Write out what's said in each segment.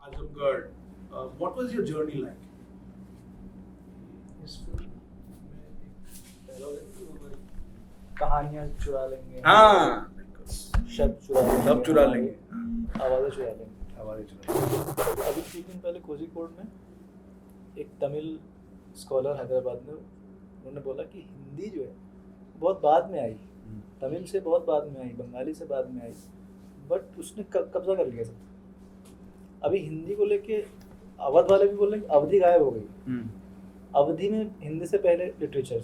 Azamgarh, what was your journey like? इस film में कहानियाँ चुरा लेंगे, हाँ, शब्द चुरा लेंगे, सब चुरा लेंगे, आवाज़ें चुरा लेंगे। आवाज़ें चुरा लेंगे। अभी 3 दिन पहले कोझिकोड में एक तमिल स्कॉलर हैदराबाद में, उन्होंने बोला कि हिंदी जो है बहुत बाद में आई, तमिल से बहुत बाद में आई, बंगाली से बाद में आई, बट उसने कब्जा कर लिया सब। अभी हिंदी को लेके अवध वाले भी बोल रहे हैं कि अवधि गायब हो गई। अवधि में हिंदी से पहले लिटरेचर है,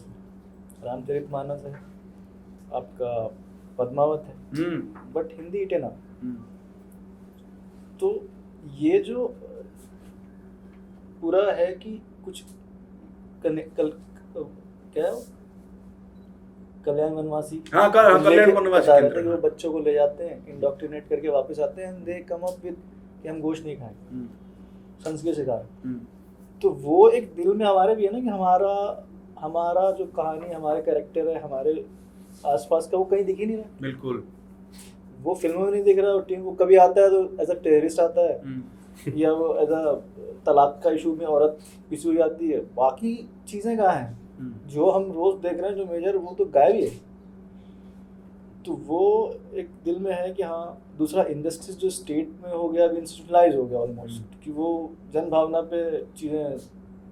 रामचरितमानस है, आपका पद्मावत है, बट हिंदी इटेना। तो ये जो पूरा है कि कुछ क्या है, कल्याण वनवासी, हाँ, कल्याण वनवासी बता रहे थे कि वो बच्चों को ले जाते हैं, इंडोक्ट्रिनेट करके वापस आते हैं, दे कम अप विद कि हम गोश्त नहीं खाएं, संस्कृत सिखाएं। तो वो एक दिल में हमारे भी है ना कि हमारा जो कहानी, हमारे कैरेक्टर है, हमारे आसपास का, वो कहीं दिख ही नहीं रहा। बिल्कुल, वो फिल्मों में नहीं दिख रहा। टीम वो कभी आता है तो एज अ टेररिस्ट आता है, या वो एज अ तलाक का इशू में औरत इशू आती है, बाकी चीज़ें कहाँ हैं जो हम रोज देख रहे हैं, जो मेजर, वो तो गायब ही है। तो वो एक दिल में है कि हाँ, दूसरा इंडस्ट्रीज जो स्टेट में हो गया, अभी इंस्टीट्यूशनलाइज हो गया ऑलमोस्ट, कि वो जन भावना पे चीज़ें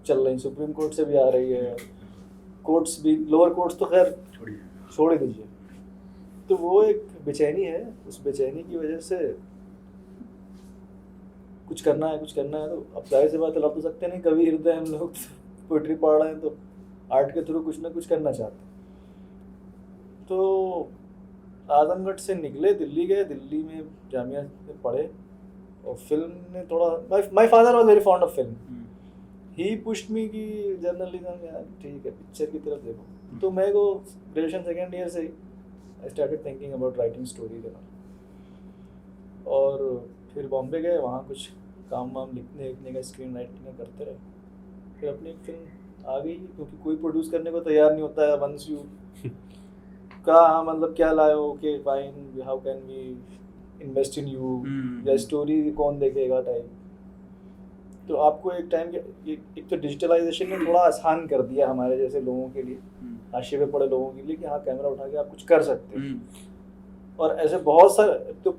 चल रही, सुप्रीम कोर्ट से भी आ रही है, कोर्ट्स भी, लोअर कोर्ट्स तो खैर छोड़ ही दीजिए। तो वो एक बेचैनी है, उस बेचैनी की वजह से कुछ करना है तो अब जाहिर सी बात है, लग तो सकते नहीं, कभी हृदय हम लोग पोइट्री पढ़ रहे हैं तो आर्ट के थ्रू कुछ ना कुछ करना चाहते हैं। तो आजमगढ़ से निकले, दिल्ली गए, दिल्ली में जामिया में पढ़े, और फिल्म ने थोड़ा, my father was very fond of film, he pushed me कि जर्नलिज्म यार ठीक है, पिक्चर की तरफ देखो। तो मैं को ग्रेजुएशन सेकेंड ईयर से I started thinking about writing stories and all. और फिर बॉम्बे गए, वहाँ कुछ काम वाम लिखने का, स्क्रीन राइटिंग का करते रहे। फिर अपनी एक फिल्म आ गई, क्योंकि कोई प्रोड्यूस करने को तैयार नहीं होता है वंस यू का, मतलब क्या लाए हो, okay fine, how can we invest in you, या स्टोरी कौन देखेगा टाइप। तो आपको एक टाइम के, एक तो डिजिटलाइजेशन ने थोड़ा आसान कर दिया हमारे जैसे लोगों के लिए, हाशिए पे पड़े लोगों के लिए, कि हाँ कैमरा उठा के आप कुछ कर सकते हैं। और ऐसे बहुत सारे तो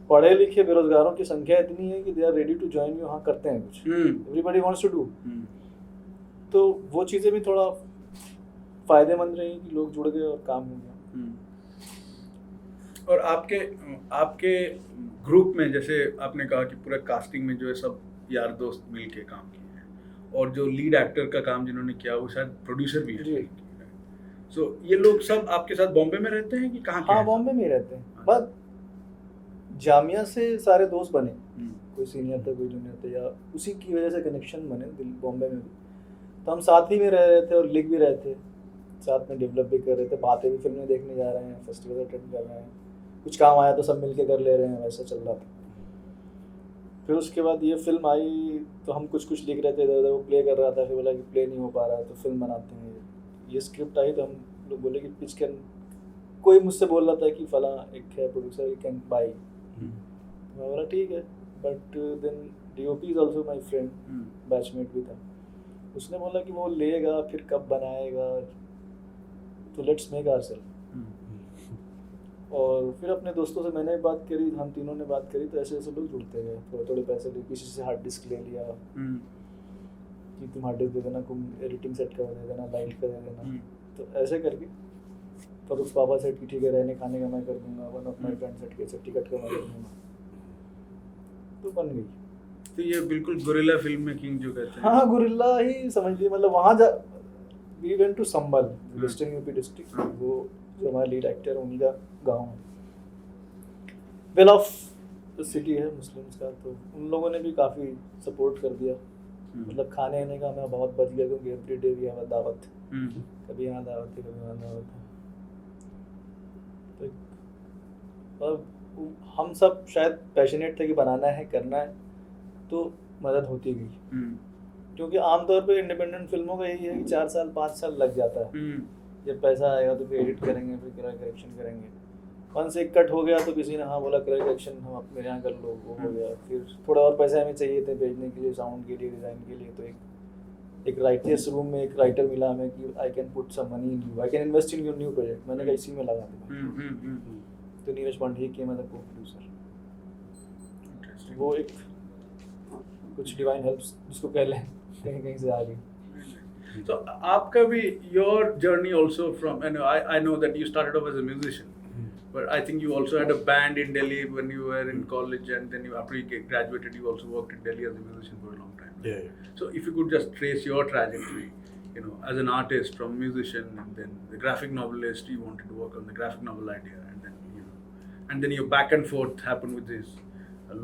पढ़े लिखे बेरोजगारों की संख्या इतनी है कि they are ready to join you, हाँ करते हैं कुछ, एवरीबॉडी वांट्स टू डू। तो वो चीज़ें भी थोड़ा फायदेमंद रही कि लोग जुड़ गए और काम हो गया। और आपके ग्रुप में, जैसे आपने कहा कि पूरा कास्टिंग में जो है सब यार दोस्त मिल के काम किए हैं, और जो लीड एक्टर का काम जिन्होंने किया वो शायद प्रोड्यूसर भी है। सो ये लोग सब आपके साथ बॉम्बे में रहते हैं कि कहाँ के? हाँ, बॉम्बे में ही रहते हैं, बस जामिया से सारे दोस्त बने, कोई सीनियर थे, कोई जूनियर थे, या उसी की वजह से कनेक्शन बने बॉम्बे में भी। तो हम साथ ही में रह रहे थे और लिख भी रहे थे, साथ में डेवलप भी कर रहे थे, बातें भी, फिल्में देखने जा रहे हैं, फेस्टिवल अटेंड कर रहे हैं, कुछ काम आया तो सब मिलके कर ले रहे हैं, वैसा चल रहा था। फिर उसके बाद ये फिल्म आई तो हम कुछ लिख रहे थे इधर, वो प्ले कर रहा था, फिर बोला कि प्ले नहीं हो पा रहा है तो फिल्म बनाते हैं। ये स्क्रिप्ट आई तो हम लोग बोले कि पिच कर, कोई मुझसे बोल रहा था कि फला एक है प्रोड्यूसर, यू कैन बाई। मैं बोला ठीक है, but then DOP is also my friend, batchmate भी था, उसने बोला कि वो लेगा फिर कब बनाएगा, तो लेट्स मेक आवरसेल्फ। और फिर अपने दोस्तों से मैंने बात करी, हम तीनों ने बात करी, तो ऐसे लोग जुड़ते गए, थोड़े पैसे ले, किसी से हार्ड डिस्क ले लिया कि तुम हार्ड डिस्क दे देना, तुम एडिटिंग सेट का दे देना, लाइट का दे देना। तो ऐसे करके फिर उस पापा सेट की ठीक है, रहने खाने का मैं कर दूंगा, one of my friend set के सब टिकट का मैं कर दूंगा, तो बन गई। तो ये बिल्कुल गुरिल्ला फिल्म मेकिंग जो कहते हैं। हाँ, गुरिल्ला ही समझ लीजिए, मतलब वहाँ we went to Sambhal, western UP district, वो जो हमारा लीड एक्टर उन्हीं का गाँव है, वेल ऑफ सिटी है मुस्लिम्स का, तो उन लोगों ने भी काफ़ी सपोर्ट कर दिया। मतलब खाने आने का मैं बहुत बच गया, क्योंकि एवरी डे भी हमारा दावत, कभी यहाँ दावत है, कभी वहाँ दावत है। तो हम सब शायद पैशनेट थे कि बनाना है, करना है, तो मदद होती गई। क्योंकि आमतौर पे इंडिपेंडेंट फिल्मों का यही है कि 4 साल 5 साल लग जाता है, जब पैसा आएगा तो फिर एडिट करेंगे, फिर करेक्शन करेंगे, वंस एक कट हो गया तो किसी ने हाँ बोला करेक्शन हम मेरे यहाँ कर लो, वो हो गया। फिर थोड़ा और पैसे हमें चाहिए थे भेजने के लिए, साउंड के लिए, डिज़ाइन के लिए, तो एक राइटर्स रूम में एक राइटर मिला हमें कि I can put some money in you, I can invest in your new project. मैंने कहा इसी में लगा दिया। तो नीरज पांडे के मतलब को प्रोड्यूसर, वो एक कुछ डिवाइन हेल्प्स जिसको कह लें, कहीं कहीं से आ गई। So आपका भी your journey also from, and I know that you started off as a musician, but I think you also had a band in Delhi when you were in college, and then after you graduated you also worked in Delhi as a musician for a long time. Yeah. So if you could just trace your trajectory, as an artist from musician, and then the graphic novelist, you wanted to work on the graphic novel idea, and then your back and forth happened with this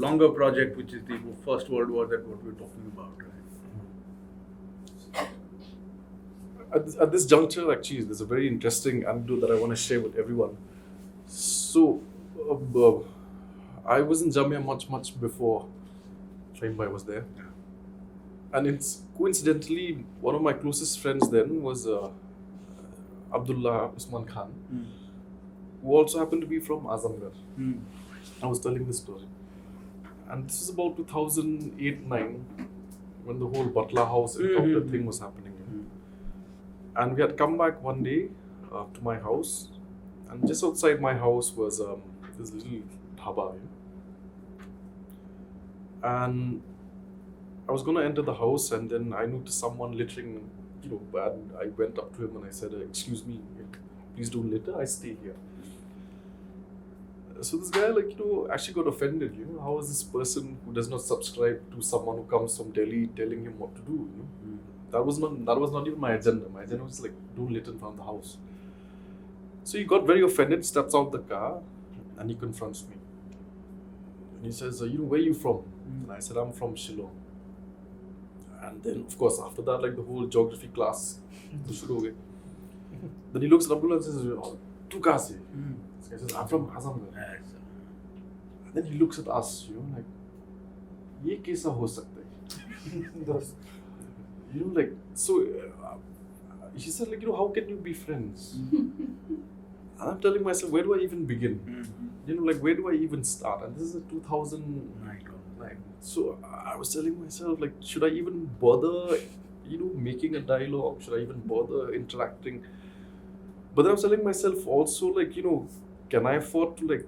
longer project, which is the First World War, that what we're talking about, right? At this juncture, actually, there's a very interesting anecdote that I want to share with everyone. So, I was in Jamia much before Fahim Bhai was there. And it's coincidentally, one of my closest friends then was Abdullah Usman Khan, who also happened to be from Azamgarh. I was telling this story. And this is about 2008-9, when the whole Butler House encounter thing was happening. And we had come back one day to my house, and just outside my house was this little dhaba. And I was going to enter the house, and then I noticed someone littering, and I went up to him and I said, excuse me, please don't litter, I stay here. So this guy, actually got offended. How is this person who does not subscribe to someone who comes from Delhi telling him what to do? That was not even my agenda. My agenda was don't litter in front of the house. So he got very offended, steps out the car, and he confronts me. And he says, where are you from? And I said, I'm from Shillong. And then, of course, after that, the whole geography class, then he looks at Abdullah and says, tu kahan se? This guy says, I'm from Azamgarh. And then he looks at us, ye kaisa ho sakta hai? So he said, how can you be friends? And I'm telling myself, where do I even begin? Where do I even start? And this is 2009. So I was telling myself, should I even bother, making a dialogue? Should I even bother interacting? But then I was telling myself also, can I afford to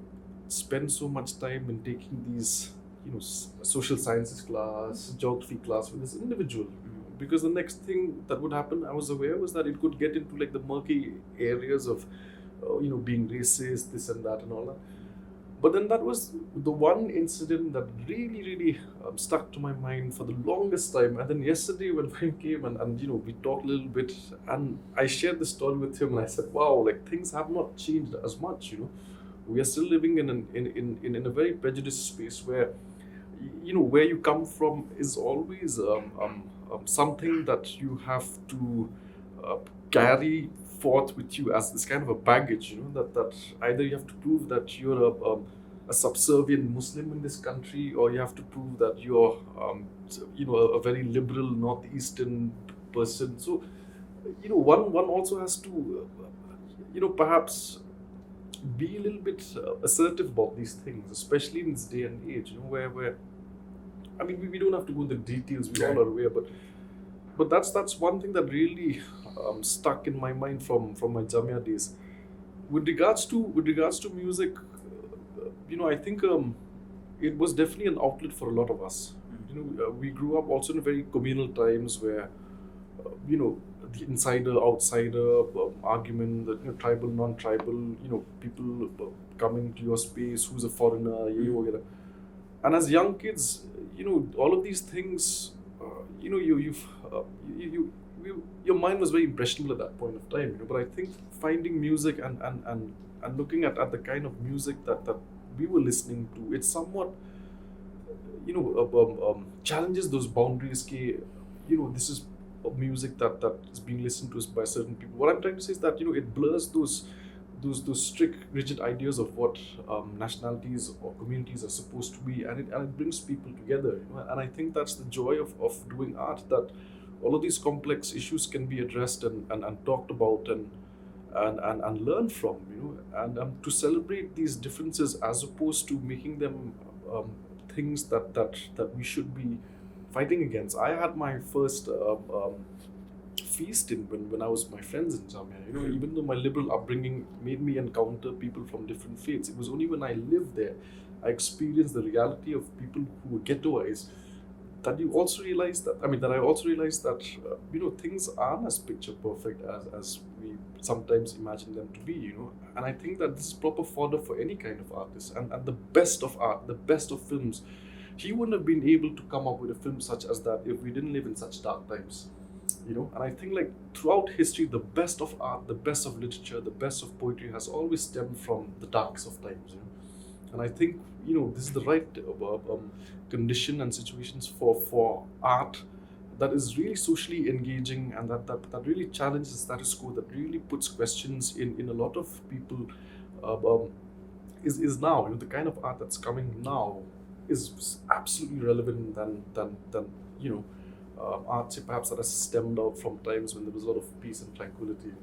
spend so much time in taking these, social sciences class, geography class with this individual? Because the next thing that would happen, I was aware, was that it could get into the murky areas of, being racist, this and that and all that. But then that was the one incident that really stuck to my mind for the longest time. And then yesterday when Fahim came and we talked a little bit, and I shared the story with him, and I said, wow, things have not changed as much. We are still living in a very prejudiced space where, where you come from is always something that you have to carry forth with you as this kind of a baggage, that either you have to prove that you're a subservient Muslim in this country, or you have to prove that you're a very liberal northeastern person. So one also has to perhaps be a little bit assertive about these things, especially in this day and age, where I mean, we don't have to go into the details, we all are aware, but that's one thing that really stuck in my mind from my Jamia days. With regards to music, I think it was definitely an outlet for a lot of us. We grew up also in very communal times where, the insider-outsider argument, the tribal, non-tribal, people coming to your space, who's a foreigner, and as young kids, all of these things, your mind was very impressionable at that point of time. But I think finding music and looking at the kind of music that we were listening to, it somewhat, challenges those boundaries. This is music that is being listened to by certain people. What I'm trying to say is that it blurs those strict, rigid ideas of what nationalities or communities are supposed to be, and it brings people together. And I think that's the joy of doing art, that all of these complex issues can be addressed and talked about, and learn from, and to celebrate these differences as opposed to making them things that we should be fighting against. I had my first feasting when I was with my friends in Jamia. Even though my liberal upbringing made me encounter people from different faiths, it was only when I lived there I experienced the reality of people who were ghettoized that you also realize that, that I also realized that, things aren't as picture perfect as we sometimes imagine them to be, And I think that this is proper fodder for any kind of artist. And the best of art, the best of films, he wouldn't have been able to come up with a film such as that if we didn't live in such dark times, And I think like throughout history, the best of art, the best of literature, the best of poetry has always stemmed from the darks of times, And I think, this is the right condition and situations for art that is really socially engaging and that really challenges the status quo, that really puts questions in a lot of people, is now, the kind of art that's coming now is absolutely relevant than art perhaps that has stemmed out from times when there was a lot of peace and tranquility.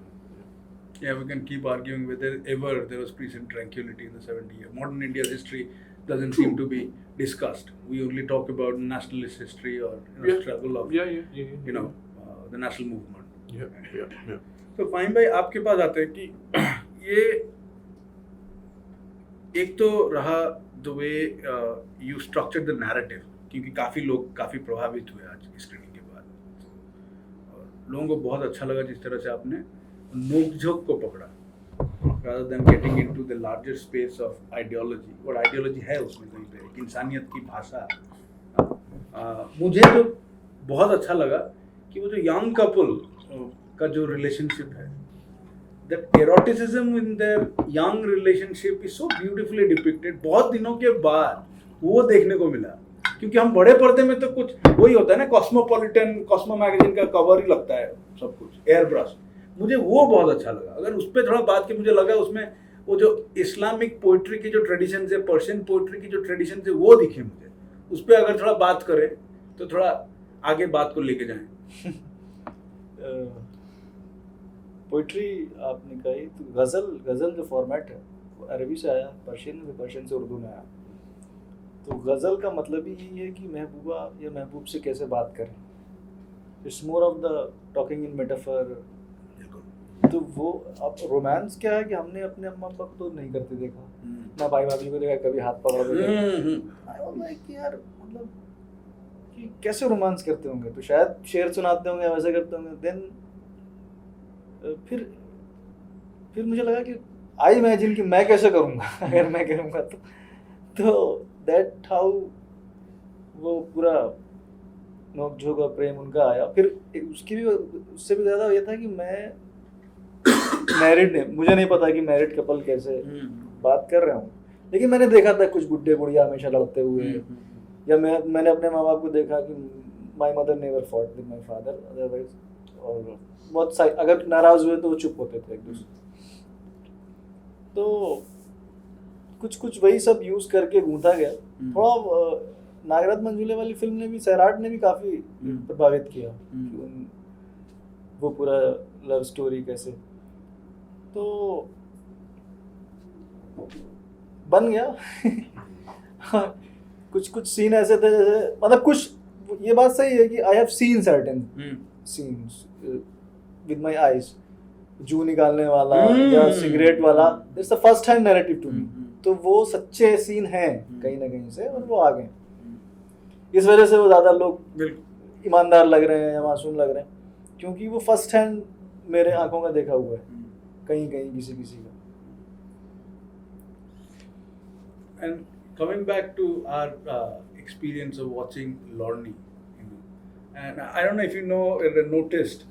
Yeah, we can keep arguing whether ever there was peace and tranquility in the 70 years. Modern India's history doesn't seem to be discussed. We only talk about nationalist history or struggle of the national movement. Yeah. तो फाहिम भाई आपके पास आते हैं कि ये एक तो रहा the way you structured the narrative, क्योंकि काफी लोग काफी प्रभावित हुए आज स्क्रीनिंग के बाद, और लोगों को बहुत अच्छा लगा जिस तरह से आपने नोक-झोंक को पकड़ा rather than getting into the larger space of ideology. और ideology है उसमें कहीं पे एक इंसानियत की भाषा। मुझे जो बहुत अच्छा लगा कि वो जो young couple का जो relationship है, that eroticism in their young relationship is so beautifully depicted. बहुत दिनों के बाद वो देखने को मिला, क्योंकि हम बड़े पर्दे में तो कुछ वही होता है ना, कॉस्मो मैगजीन का कवर ही लगता है सब कुछ एयर ब्रश। मुझे वो बहुत अच्छा लगा। अगर उस पर थोड़ा बात की, मुझे लगा उसमें वो जो इस्लामिक पोइट्री की जो ट्रेडिशन है, पर्शियन पोइट्री की जो ट्रेडिशन है, वो दिखे मुझे। उस पर अगर थोड़ा बात करें तो थोड़ा आगे बात को लेके जाएं। पोइट्री आपने कही तो गज़ल जो फॉर्मेट है वो अरबी से आया, पर्शियन से उर्दू में आया। तो गज़ल का मतलब ही यही है कि महबूबा या महबूब से कैसे बात करें। It's more of the talking in metaphor. तो वो अब रोमांस क्या है कि हमने अपने अम्मा पापा को तो नहीं करते देखा, ना भाई भाभी को देखा कभी हाथ पकड़ के। आई वाज लाइक यार, मतलब कि कैसे रोमांस करते होंगे, तो शायद शेर सुनाते होंगे, वैसे करते होंगे। देन फिर मुझे लगा कि आई इमेजिन कि मैं कैसे करूँगा अगर मैं करूँगा तो दैट हाउ वो पूरा नोक-झोंक और प्रेम उनका आया। फिर उससे भी ज़्यादा ये था कि मैं मैरिड नहीं, मुझे नहीं पता कि मैरिड कपल कैसे बात कर रहे हूँ, लेकिन मैंने देखा था कुछ बुड्ढे बुढ़िया हमेशा लड़ते हुए, या मैंने अपने माँ बाप को देखा कि my mother never fought with my father otherwise, और बहुत अगर नाराज हुए तो वो चुप होते थे एक दूसरे। तो कुछ वही सब यूज करके गूंथा गया। थोड़ा नागराज मंजूले वाली फिल्म ने भी, सैराट ने भी काफी प्रभावित किया, वो पूरा लव स्टोरी कैसे तो बन गया। कुछ सीन ऐसे थे जैसे, मतलब कुछ, ये बात सही है कि I have seen certain scenes with my eyes, zoo निकालने वाला या सिगरेट वाला, it's the first hand narrative to me. तो वो सच्चे सीन हैं कहीं ना कहीं से, और वो आ गए। इस वजह से वो ज़्यादा लोग ईमानदार लग रहे हैं या मासूम लग रहे हैं, क्योंकि वो फर्स्ट हैंड मेरे आंखों का देखा हुआ है कहीं किसी का। And coming back to our experience of watching Lorne, and I don't know if you know or noticed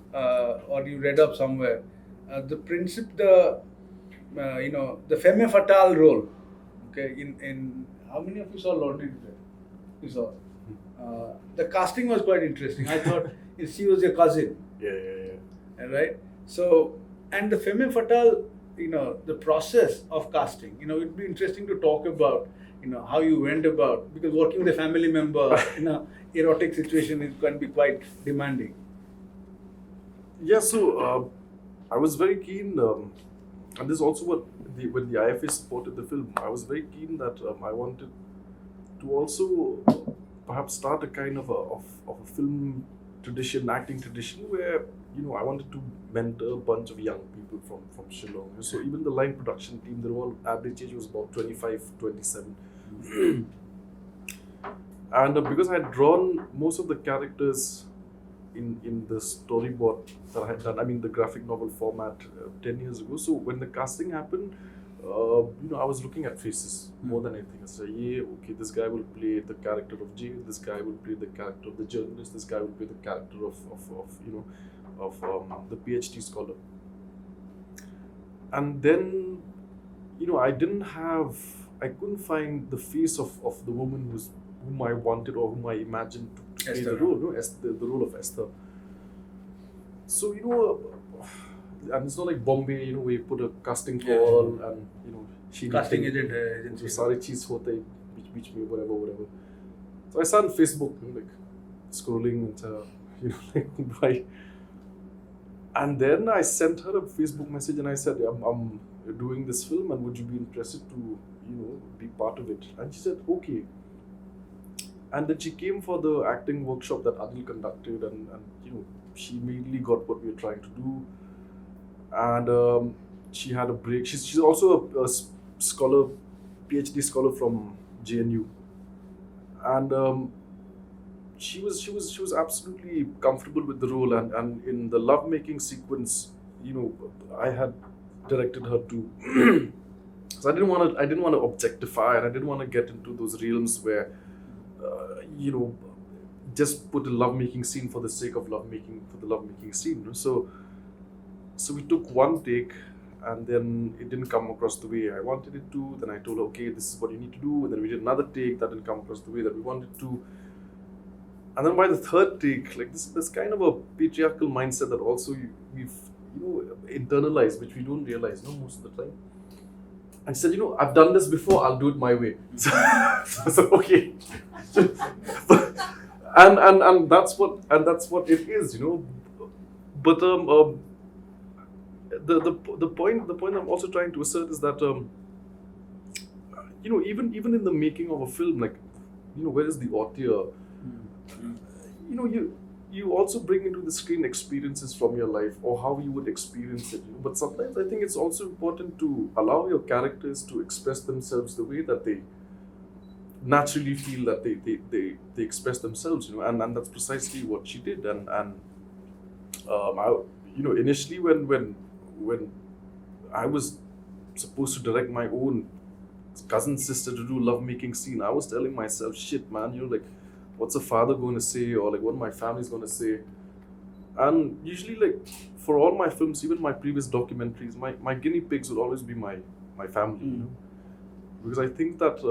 or you read up somewhere, the the femme fatale role. Okay, in how many of you saw Lorne today? You saw. The casting was quite interesting. I thought she was your cousin. Yeah. Right. So, and the femme fatale, the process of casting, it'd be interesting to talk about, how you went about, because working with a family member in a erotic situation is going to be quite demanding. Yeah, so I was very keen And this is also what when the IFA supported the film, I was very keen that I wanted to also perhaps start a kind of a film tradition, acting tradition, where I wanted to mentor a bunch of young people from Shillong. So even the line production team, their all average age was about 25, 27. And because I had drawn most of the characters in the storyboard that I had done, I mean the graphic novel format 10 years ago. So when the casting happened, I was looking at faces more than anything. I said, yeah, okay, this guy will play the character of Jay, this guy will play the character of the journalist, this guy will play the character of the PhD scholar. And then, I couldn't find the face of the woman whom I wanted or whom I imagined to play the role, the role of Esther. So, and it's not like Bombay, where you put a casting call and, she casting agent hai, agency. Sari cheez hote hai, beach mein, whatever. So I started on Facebook, scrolling and, right. And then I sent her a Facebook message and I said, I'm doing this film and would you be interested to, be part of it? And she said, okay. And then she came for the acting workshop that Adil conducted and she immediately got what we were trying to do. And she had a break. She's also a scholar, PhD scholar from JNU. And she was absolutely comfortable with the role, and in the lovemaking sequence, I had directed her to. So I didn't want to objectify, and I didn't want to get into those realms where, just put a lovemaking scene for the sake of lovemaking for the lovemaking scene. So we took one take, and then it didn't come across the way I wanted it to. Then I told her, okay, this is what you need to do. And then we did another take that didn't come across the way that we wanted to. And then by the third take, like this kind of a patriarchal mindset that also we've internalized, which we don't realize most of the time. And she said, I've done this before, I'll do it my way. So okay. and that's what it is, But the point I'm also trying to assert is that even in the making of a film, like where is the auteur? You also bring into the screen experiences from your life or how you would experience it. But sometimes I think it's also important to allow your characters to express themselves the way that they naturally feel that they express themselves, and that's precisely what she did. And initially when I was supposed to direct my own cousin sister to do lovemaking scene, I was telling myself, shit, man, like, what's a father going to say, or like what my family's going to say? And usually, like, for all my films, even my previous documentaries, my guinea pigs will always be my family, because I think that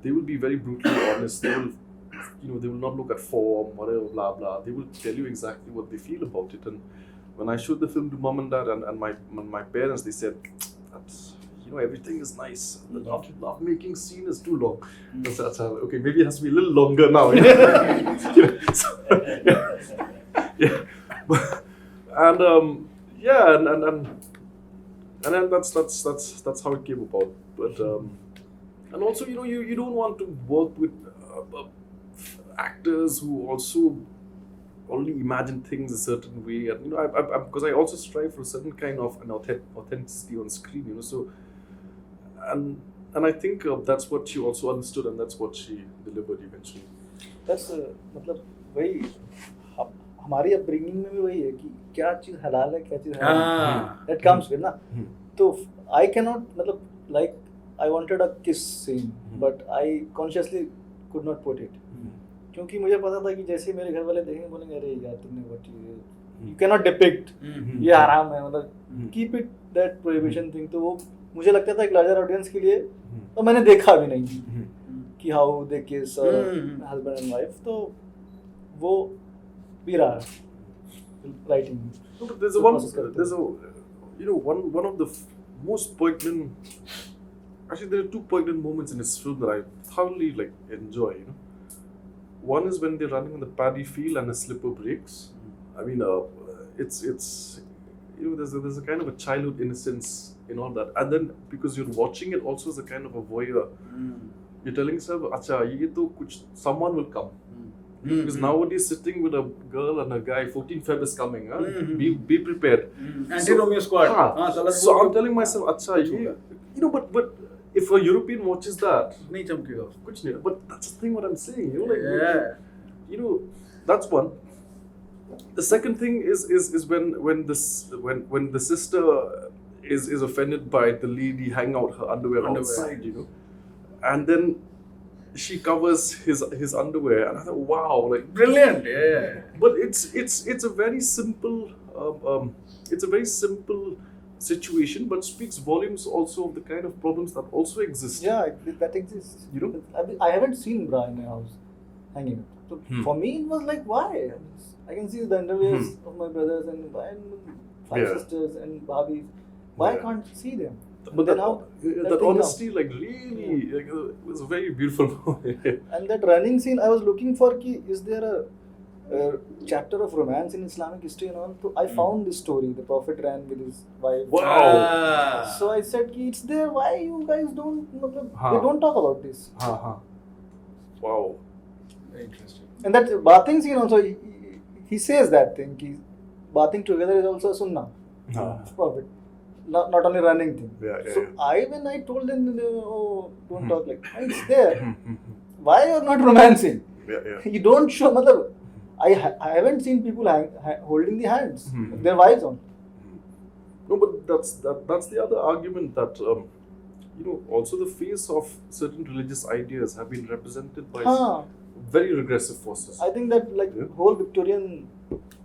they will be very brutally honest. They will, they will not look at form, whatever, blah blah. They will tell you exactly what they feel about it. And when I showed the film to mom and dad and my parents, they said, that's, everything is nice. The love making scene is too long. That's how, okay, maybe it has to be a little longer now. And that's how it came about. But and also, you don't want to work with actors who also only imagine things a certain way, and because I also strive for a certain kind of an authenticity on screen, so and I think that's what she also understood, and that's what she delivered eventually. That's मतलब वही हमारी upbringing में भी वही है कि क्या चीज़ हलाल है क्या चीज़ हराम है, that comes with ना. तो I cannot मतलब like I wanted a kiss scene, but I consciously could not put it. क्योंकि मुझे पता था कि जैसे मेरे घर वाले देखेंगे बोलेंगे अरे यार तुमने वो चीज़ you cannot depict ये हराम है, मतलब keep it that prohibition thing. तो वो मुझे लगता था एक larger audience के लिए, तो मैंने देखा भी नहीं कि how they kiss husband and wife, तो वो भी रहा writing. There's one of the most poignant, actually there are two poignant moments in this film that I thoroughly enjoy. One is when they're running in the paddy field and the slipper breaks. I mean, it's there's a kind of a childhood innocence in all that, and then because you're watching it also as a kind of a voyeur, you're telling yourself, "Acha, ye to kuch someone will come." Because nowadays sitting with a girl and a guy, 14 Feb is coming. Be prepared. Anti-Romeo squad. So I'm telling myself, "Acha, but if a European watches that, नहीं चमकेगा. कुछ नहीं. But that's the thing what I'm saying. That's one. The second thing is when the sister is offended by the lady hanging out her underwear outside, and then she covers his underwear, and I thought, wow, like Brilliant. Yeah. But it's a very simple situation, but speaks volumes also of the kind of problems that also exist. Yeah, that exists. I haven't seen bra in my house hanging. So for me, it was like, why? I can see the underwears of my brothers and five sisters and bhabis. Why can't I see them? But then that honesty, like really, like, it was a very beautiful movie. And that running scene, I was looking for, is there a chapter of romance in Islamic history and all? So I found this story. The Prophet ran with his wife. Wow. So I said, it's there. Why you guys don't? They don't talk about this. Wow. Very interesting. And that bathing scene also, he says that thing. Bathing together is also a sunnah. Prophet. Not only running thing. So when I told them, don't talk like that. It's there. Why you're not romancing? You don't show. I haven't seen people holding the hands. Their wives on. No, but that's the other argument that also the face of certain religious ideas have been represented by very regressive forces. I think that whole Victorian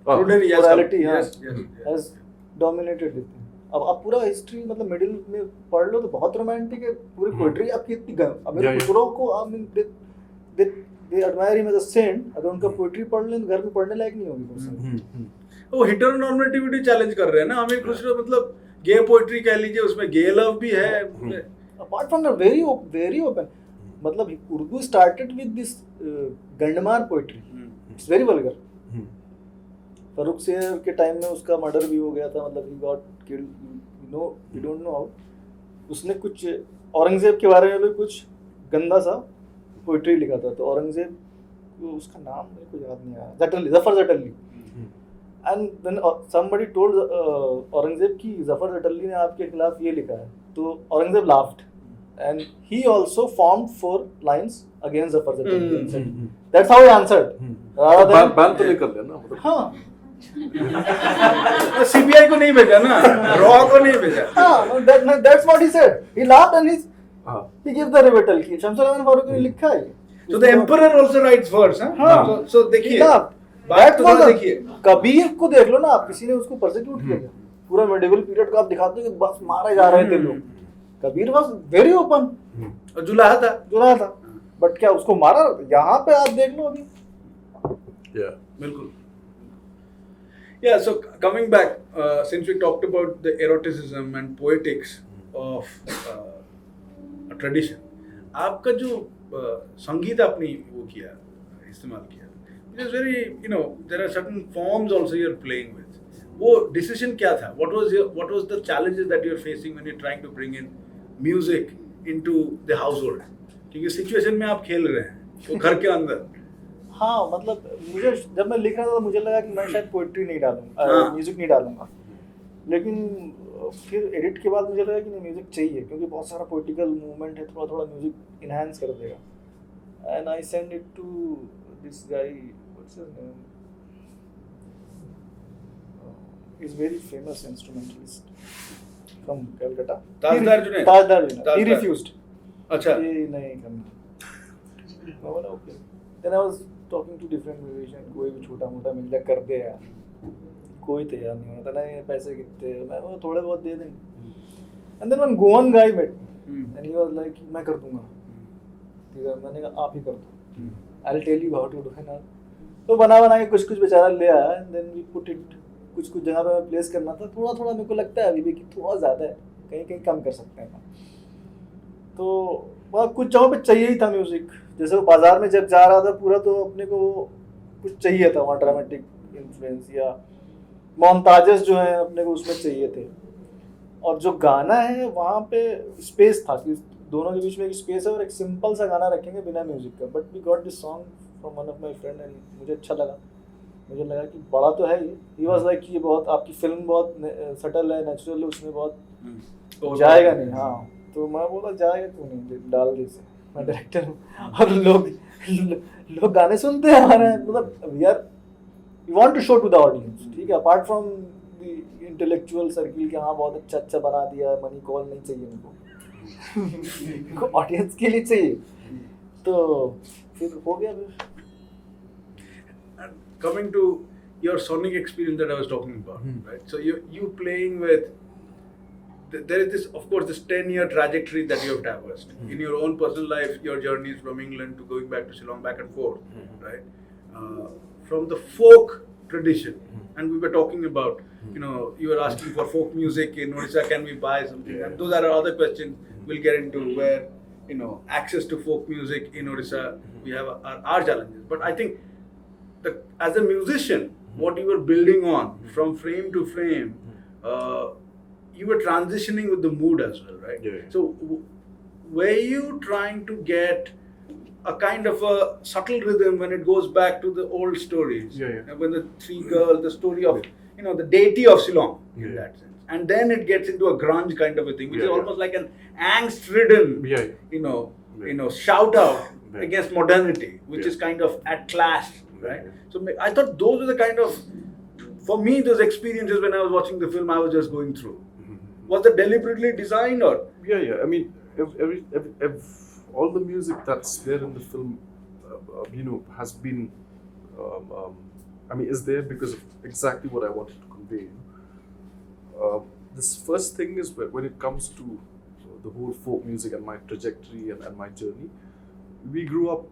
morality has dominated it. अब आप पूरा history middle में पढ़ लो तो बहुत romantic है. पूरी poetry आपकी इतनी अमीरों को they admire him as a saint. अगर उनका पोएट्री पढ़ लें तो घर में पढ़ने लायक नहीं होगी. वो हेटेरोनॉर्मेटिविटी चैलेंज कर रहे हैं ना. हमें कुछ गे पोएट्री कह लीजिए, उसमें गे लव भी है. Apart from that, very open. Urdu started with this गंडमार poetry. It's very vulgar. Farrukh शेर के टाइम में उसका मर्डर भी हो गया था. he got killed. We don't know how. उसने कुछ औरंगजेब के बारे में भी कुछ गंदा सा पोएट्री लिखा था. तो औरंगजेब, उसका नाम मेरे को याद नहीं आया, Zafar Zatalli. And then somebody told Aurangzeb कि जफर जटली ने आपके खिलाफ ये लिखा है. तो Aurangzeb laughed and he also formed 4 lines against Zafar Jatali. That's how he answered. ban तो नहीं कर लेना. हाँ. सीबीआई को नहीं भेजा ना, रॉ को नहीं भेजा. हाँ, that's what he said. He laughed and he gave the rebuttal कि शमसुल फारूकी ने लिखा है. So the emperor also writes verse, हाँ. So देखिए, बात तो देखिए, कबीर को देख लो ना आप. किसी ने उसको persecute किया. पूरा मेडिवल पीरियड को आप दिखाते हो कि बस मारे जा रहे थे लोग. Kabir was very open. और जुलाहा था. बट क्या उसको मारा? यहाँ पे आप देख लो अभी. बिल्कुल. Yeah, so coming back, since we talked about the eroticism and poetics of a tradition, आपका जो संगीत आपने वो किया, इस्तेमाल किया, it is very, there are certain forms also you're playing with. वो decision क्या था? What was the challenges that you're facing when you're trying to bring in music into the household? क्योंकि situation में आप खेल रहे हैं, वो घर के अंदर. हाँ, मुझे जब मैं लिख रहा था मुझे लगा कि मैं शायद पोएट्री नहीं डालूंगा, म्यूजिक नहीं डालूंगा. लेकिन फिर एडिट के बाद मुझे लगा कि नहीं, म्यूजिक चाहिए क्योंकि बहुत सारा पोएटिकल मूवमेंट है. थोड़ा म्यूजिक इनहांस कर देगा. And I send it to this guy, what's his name, he is very famous instrumentalist from Calcutta. Tajdar Junaid. He refused. अच्छा, ये नहीं करना. Okay. Then I was talking to different musician. कोई भी छोटा मोटा मिल जाए कर दे यार. कोई तैयार नहीं होता. नहीं, पैसे कितने, मैं वो थोड़े बहुत दे देंगे. And then one Goan guy met and he was like, मैं कर दूंगा. ठीक है, मैंने कहा आप ही कर दो. I will tell you how to do it. तो बना के कुछ बेचारा ले आया. And then we put it. कुछ जगह पे मैं प्लेस करना था. थोड़ा मेरे को लगता है अभी भी कि थोड़ा ज़्यादा है, कहीं कम कर सकते हैं. तो वहाँ कुछ जगहों पे चाहिए ही था म्यूजिक. जैसे वो बाजार में जब जा रहा था पूरा, तो अपने को कुछ चाहिए था वहाँ ड्रामेटिक इन्फ्लुएंस या मोन्टाजेस जो हैं अपने को उसमें चाहिए थे, और जो गाना है वहाँ पे स्पेस था कि दोनों के बीच में एक स्पेस है और एक सिंपल सा गाना रखेंगे बिना म्यूजिक का, but we got this song from one of my friend and मुझे अच्छा लगा, मुझे लगा कि बड़ा तो है ये, ही वाज लाइक ये बहुत आपकी फिल्म बहुत सटल है, नेचुरल है, उसमें बहुत जाएगा नहीं, हाँ तो मैं बोला जाएगा क्यों नहीं, डाल दे इसे, मैं डायरेक्टर हूँ और लोग गाने सुनते हैं हमारे, मतलब we are we want to show to the audience, ठीक है, apart from the intellectual circle के, हाँ बहुत अच्छा बना दिया, मनी कॉल नहीं चाहिए इनको ऑडियंस के लिए चाहिए, तो फिर हो गया फिर। Coming to your sonic experience that I was talking about, right? So you playing with, there is this, of course, this 10-year trajectory that you have traversed in your own personal life, your journeys from England to going back to Shillong, back and forth, right? From the folk tradition, and we were talking about, you were asking for folk music in Odisha, can we buy something? And those are other questions we'll get into, where access to folk music in Odisha, we have our challenges. But I think as a musician, what you were building on from frame to frame, you were transitioning with the mood as well, right? Yeah. So were you trying to get a kind of a subtle rhythm when it goes back to the old stories? Yeah. When the three girls, the story of the deity of Shillong in that sense, and then it gets into a grunge kind of a thing, which is almost like an angst-ridden, shout out against modernity, which is kind of at clash. Right? So I thought those were the kind of, for me, those experiences when I was watching the film, I was just going through. Was that deliberately designed, or? Yeah. I mean, every all the music that's there in the film, has been, is there because of exactly what I wanted to convey. This first thing is when it comes to the whole folk music and my trajectory and my journey, we grew up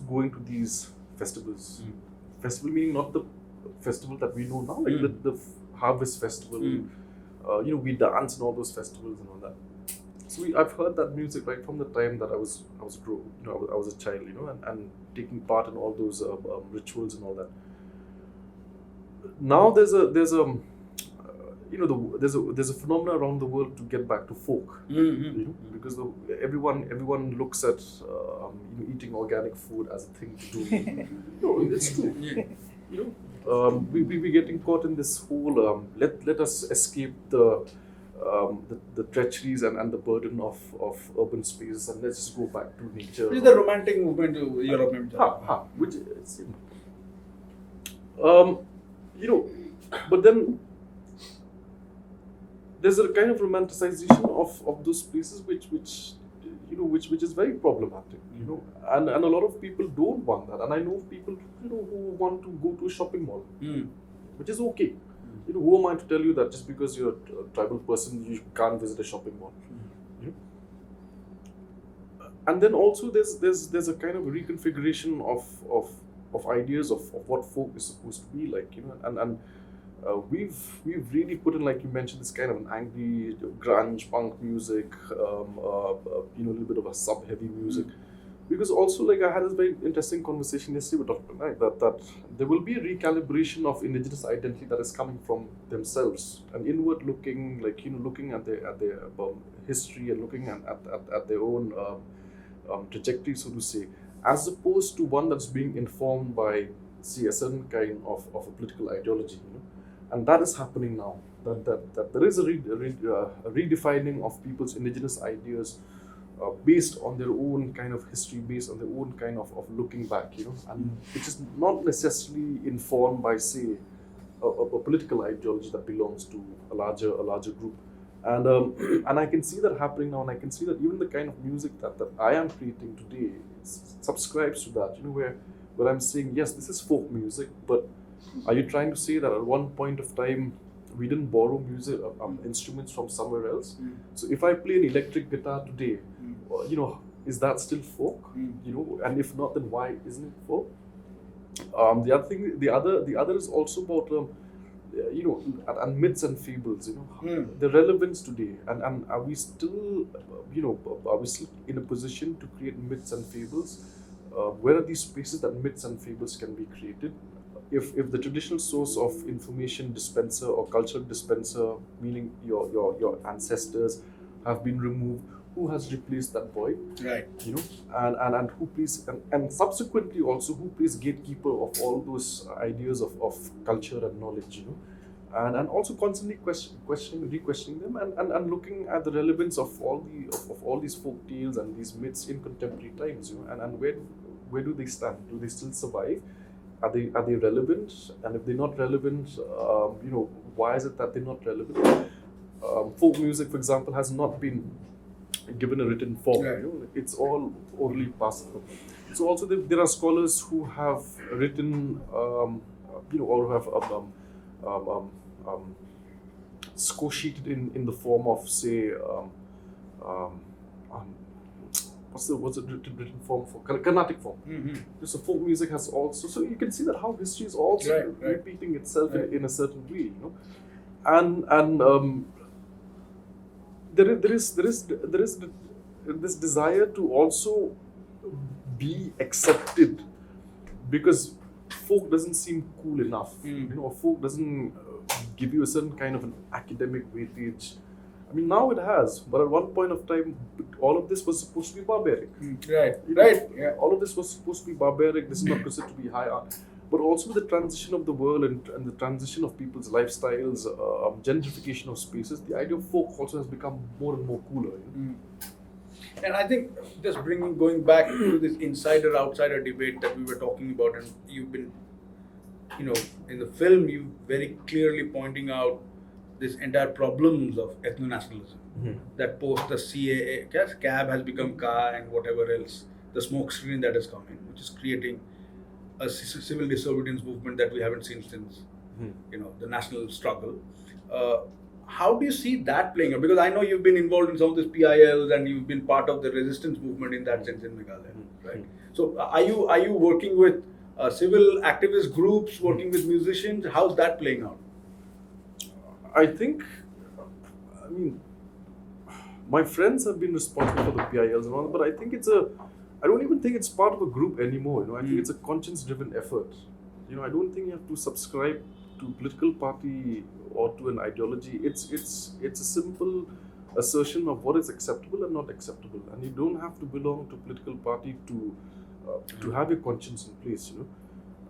going to these festivals. Festival meaning not the festival that we know now, like the harvest festival. We dance in all those festivals and all that. So I've heard that music right from the time that I was growing. I was a child, and taking part in all those rituals and all that. Now there's a phenomena around the world to get back to folk, because everyone looks at eating organic food as a thing to do. No, it's true. We getting caught in this whole let us escape the treacheries and the burden of urban spaces, and let's just go back to nature. Which is the romantic movement to European culture. Which is, but then there's a kind of romanticization of those places which is very problematic, and a lot of people don't want that, and I know people who want to go to a shopping mall, which is okay. Who am I to tell you that just because you're a tribal person you can't visit a shopping mall? And then also there's a kind of reconfiguration of ideas of what folk is supposed to be like, and we've really put in, like you mentioned, this kind of an angry grunge punk music, a little bit of a sub-heavy music, because also, like, I had this very interesting conversation yesterday with Dr. Naik, that there will be a recalibration of indigenous identity that is coming from themselves, and inward looking, like, looking at their history and looking at their own trajectory, so to say, as opposed to one that's being informed by, say, a certain kind of a political ideology, And that is happening now. That there is a redefining of people's indigenous ideas based on their own kind of history, based on their own kind of looking back, and which is not necessarily informed by, say, a political ideology that belongs to a larger group. And I can see that happening now, and I can see that even the kind of music that I am creating today subscribes to that, where I'm saying, yes, this is folk music, but are you trying to say that at one point of time we didn't borrow music instruments from somewhere else? So if I play an electric guitar today, is that still folk? And if not, then why isn't it folk? The other thing, the other is also about and myths and fables, the relevance today, and are we still in a position to create myths and fables? Where are these spaces that myths and fables can be created? if the traditional source of information dispenser or cultural dispenser, meaning your ancestors, have been removed, who has replaced that void? Right. You know, and who plays and subsequently also who plays gatekeeper of all those ideas of culture and knowledge, you know, and also constantly re-questioning them and looking at the relevance of all these folk tales and these myths in contemporary times, you know, and where do they stand? Do they still survive? Are they relevant? And if they're not relevant, you know, why is it that they're not relevant? Folk music, for example, has not been given a written form. Right. You know, it's all orally passed. So also there are scholars who have written, you know, or who have score sheeted in the form of, say, what's the written form for Carnatic form. Mm-hmm. So folk music has also, so you can see that how history is also Right. repeating itself Right. in a certain way, you know, and there is this desire to also be accepted, because folk doesn't seem cool enough, you know, or folk doesn't give you a certain kind of an academic weightage. I mean, now it has, but at one point of time, all of this was supposed to be barbaric. Right. You know, Right. Yeah. all of this was supposed to be barbaric. This is not considered to be high art. But also with the transition of the world and the transition of people's lifestyles, gentrification of spaces, the idea of folk also has become more and more cooler. You know? And I think just going back to this insider-outsider debate that we were talking about, and you've been, you know, in the film, you very clearly pointing out this entire problems of ethno-nationalism. That post the CAA, CAB has become CA and whatever else, the smoke screen that has come in, which is creating a civil disobedience movement that we haven't seen since, you know, the national struggle. How do you see that playing out? Because I know you've been involved in some of these PILs and you've been part of the resistance movement in that sense in Meghalaya, right? So are you working with civil activist groups, working with musicians? How's that playing out? I think, I mean, my friends have been responsible for the PILs and all, but I think I don't even think it's part of a group anymore. You know, I think it's a conscience-driven effort. You know, I don't think you have to subscribe to a political party or to an ideology. It's a simple assertion of what is acceptable and not acceptable, and you don't have to belong to a political party to have your conscience in place. You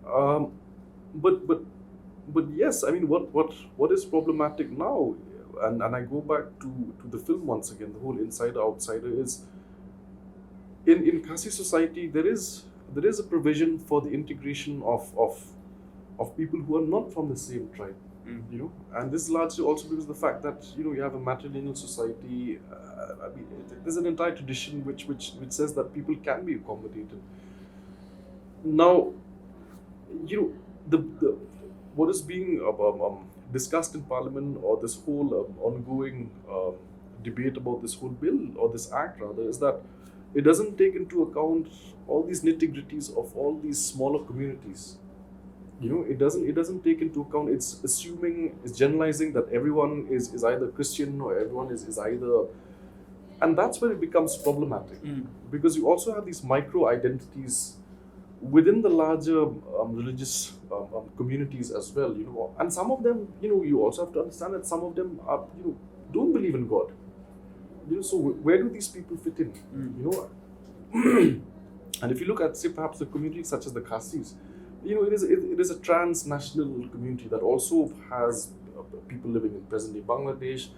know, but yes, I mean, what is problematic now, and I go back to the film once again. The whole insider-outsider is. In Khasi society, there is a provision for the integration of people who are not from the same tribe, you know, and this is largely also because of the fact that, you know, you have a matrilineal society. I mean, there's an entire tradition which says that people can be accommodated. Now, you know, the what is being discussed in Parliament, or this whole ongoing debate about this whole bill, or this act rather, is that it doesn't take into account all these nitty-gritties of all these smaller communities. You know, it doesn't take into account, it's generalizing that everyone is either Christian or everyone is either, and that's where it becomes problematic, because you also have these micro identities within the larger religious communities as well, you know, and some of them, you know, you also have to understand that some of them are, you know, don't believe in God. You know, so where do these people fit in? You know, and if you look at, say, perhaps a community such as the Khasis, you know, it is a transnational community that also has people living in present-day Bangladesh,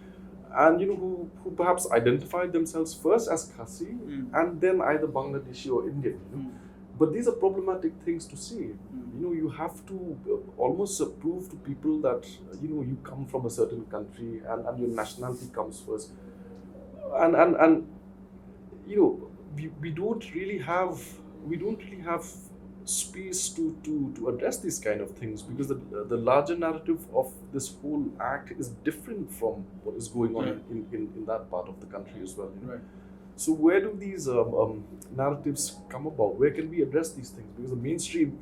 and, you know, who perhaps identified themselves first as Khasi and then either Bangladeshi or Indian. You know? But these are problematic things to say. You know, you have to almost prove to people that, you know, you come from a certain country and your nationality comes first. And you know, we don't really have space to address these kind of things, because the larger narrative of this whole act is different from what is going on in that part of the country as well. You know? Right. So where do these narratives come about? Where can we address these things? Because the mainstream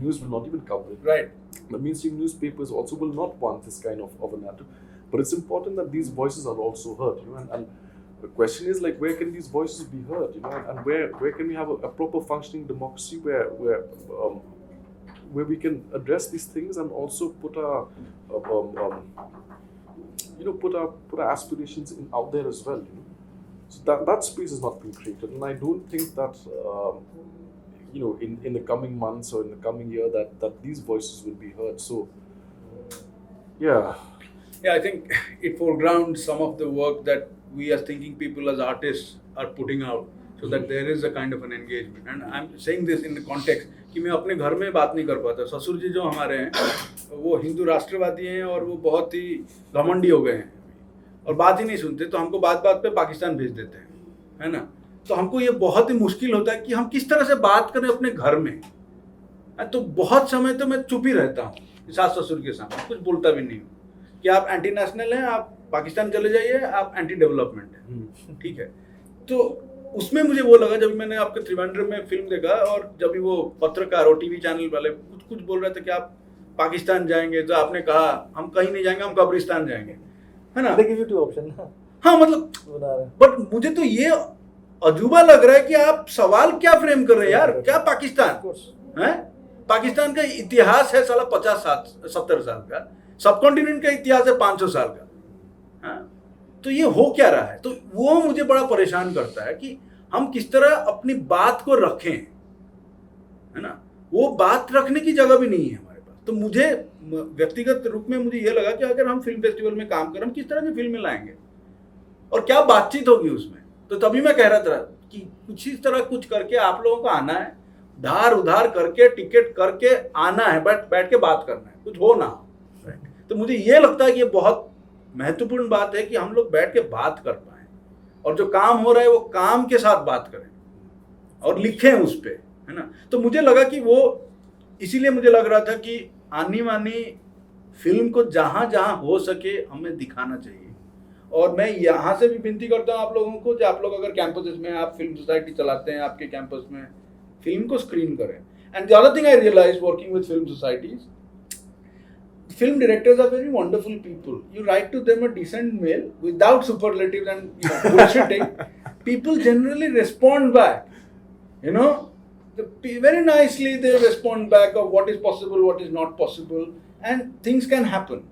news will not even cover it. Right. The mainstream newspapers also will not want this kind of a narrative. But it's important that these voices are also heard, you know, and the question is, like, where can these voices be heard, you know, and where can we have a proper functioning democracy where where we can address these things and also put our put our aspirations out there as well. So that space has not been created, and I don't think that in the coming months or in the coming year that these voices will be heard. So yeah, I think it foregrounds some of the work that we as thinking people, as artists, are putting out, so that there is a kind of an engagement. And I'm saying this in the context कि मैं अपने घर में बात नहीं कर पाता. ससुर जी जो हमारे हैं वो हिंदू राष्ट्रवादी हैं और वो बहुत ही घमंडी हो गए हैं और बात ही नहीं सुनते, तो हमको बात बात पे पाकिस्तान भेज देते हैं, है ना. तो हमको ये बहुत ही मुश्किल होता है कि हम किस तरह से बात करें अपने घर में. तो बहुत समय तो मैं चुप ही रहता हूँ सास ससुर के सामने, कुछ बोलता भी नहीं हूँ कि आप एंटी नेशनल हैं, आप पाकिस्तान चले जाइए, आप एंटी डेवलपमेंट हैं, ठीक है. तो उसमें मुझे वो लगा जब मैंने आपके त्रिवेंद्रम में फिल्म देखा और जब भी वो पत्रकार और टीवी चैनल वाले कुछ बोल रहे थे कि आप पाकिस्तान जाएंगे, तो आपने कहा हम कहीं नहीं जाएंगे, हम कब्रिस्तान जाएंगे, है ना. हाँ मतलब, बट मुझे तो ये अजूबा लग रहा है कि आप सवाल क्या फ्रेम कर रहे हैं यार. क्या पाकिस्तान है? पाकिस्तान का इतिहास है साला 50-70 साल का, सब कॉन्टिनेंट का इतिहास है 500 साल का. हाँ? तो ये हो क्या रहा है? तो वो मुझे बड़ा परेशान करता है कि हम किस तरह अपनी बात को रखें, है ना. वो बात रखने की जगह भी नहीं है हमारे पास. तो मुझे व्यक्तिगत रूप में मुझे ये लगा कि अगर हम फिल्म फेस्टिवल में काम करें, हम किस तरह की फिल्में लाएंगे और क्या बातचीत होगी उसमें. तो तभी मैं कह रहा था कि कुछ इस तरह कुछ करके आप लोगों को आना है, धार उधार करके टिकट करके आना है, बैठ के बात करना है, कुछ हो ना. तो मुझे ये लगता है कि ये बहुत महत्वपूर्ण बात है कि हम लोग बैठ के बात कर पाएं और जो काम हो रहा है वो काम के साथ बात करें और लिखें उस पे, है ना. तो मुझे लगा कि वो इसीलिए मुझे लग रहा था कि आनी वानी फिल्म को जहां जहां हो सके हमें दिखाना चाहिए. और मैं यहाँ से भी विनती करता हूँ आप लोगों को कि आप लोग अगर कैंपसेस में आप फिल्म सोसाइटी चलाते हैं, आपके कैंपस में फिल्म को स्क्रीन करें. And the other thing I realise working with film societies, film directors are very wonderful people. You write to them a decent mail without superlatives and bullshitting. People generally respond back. Very nicely they respond back of what is possible, what is not possible, and things can happen.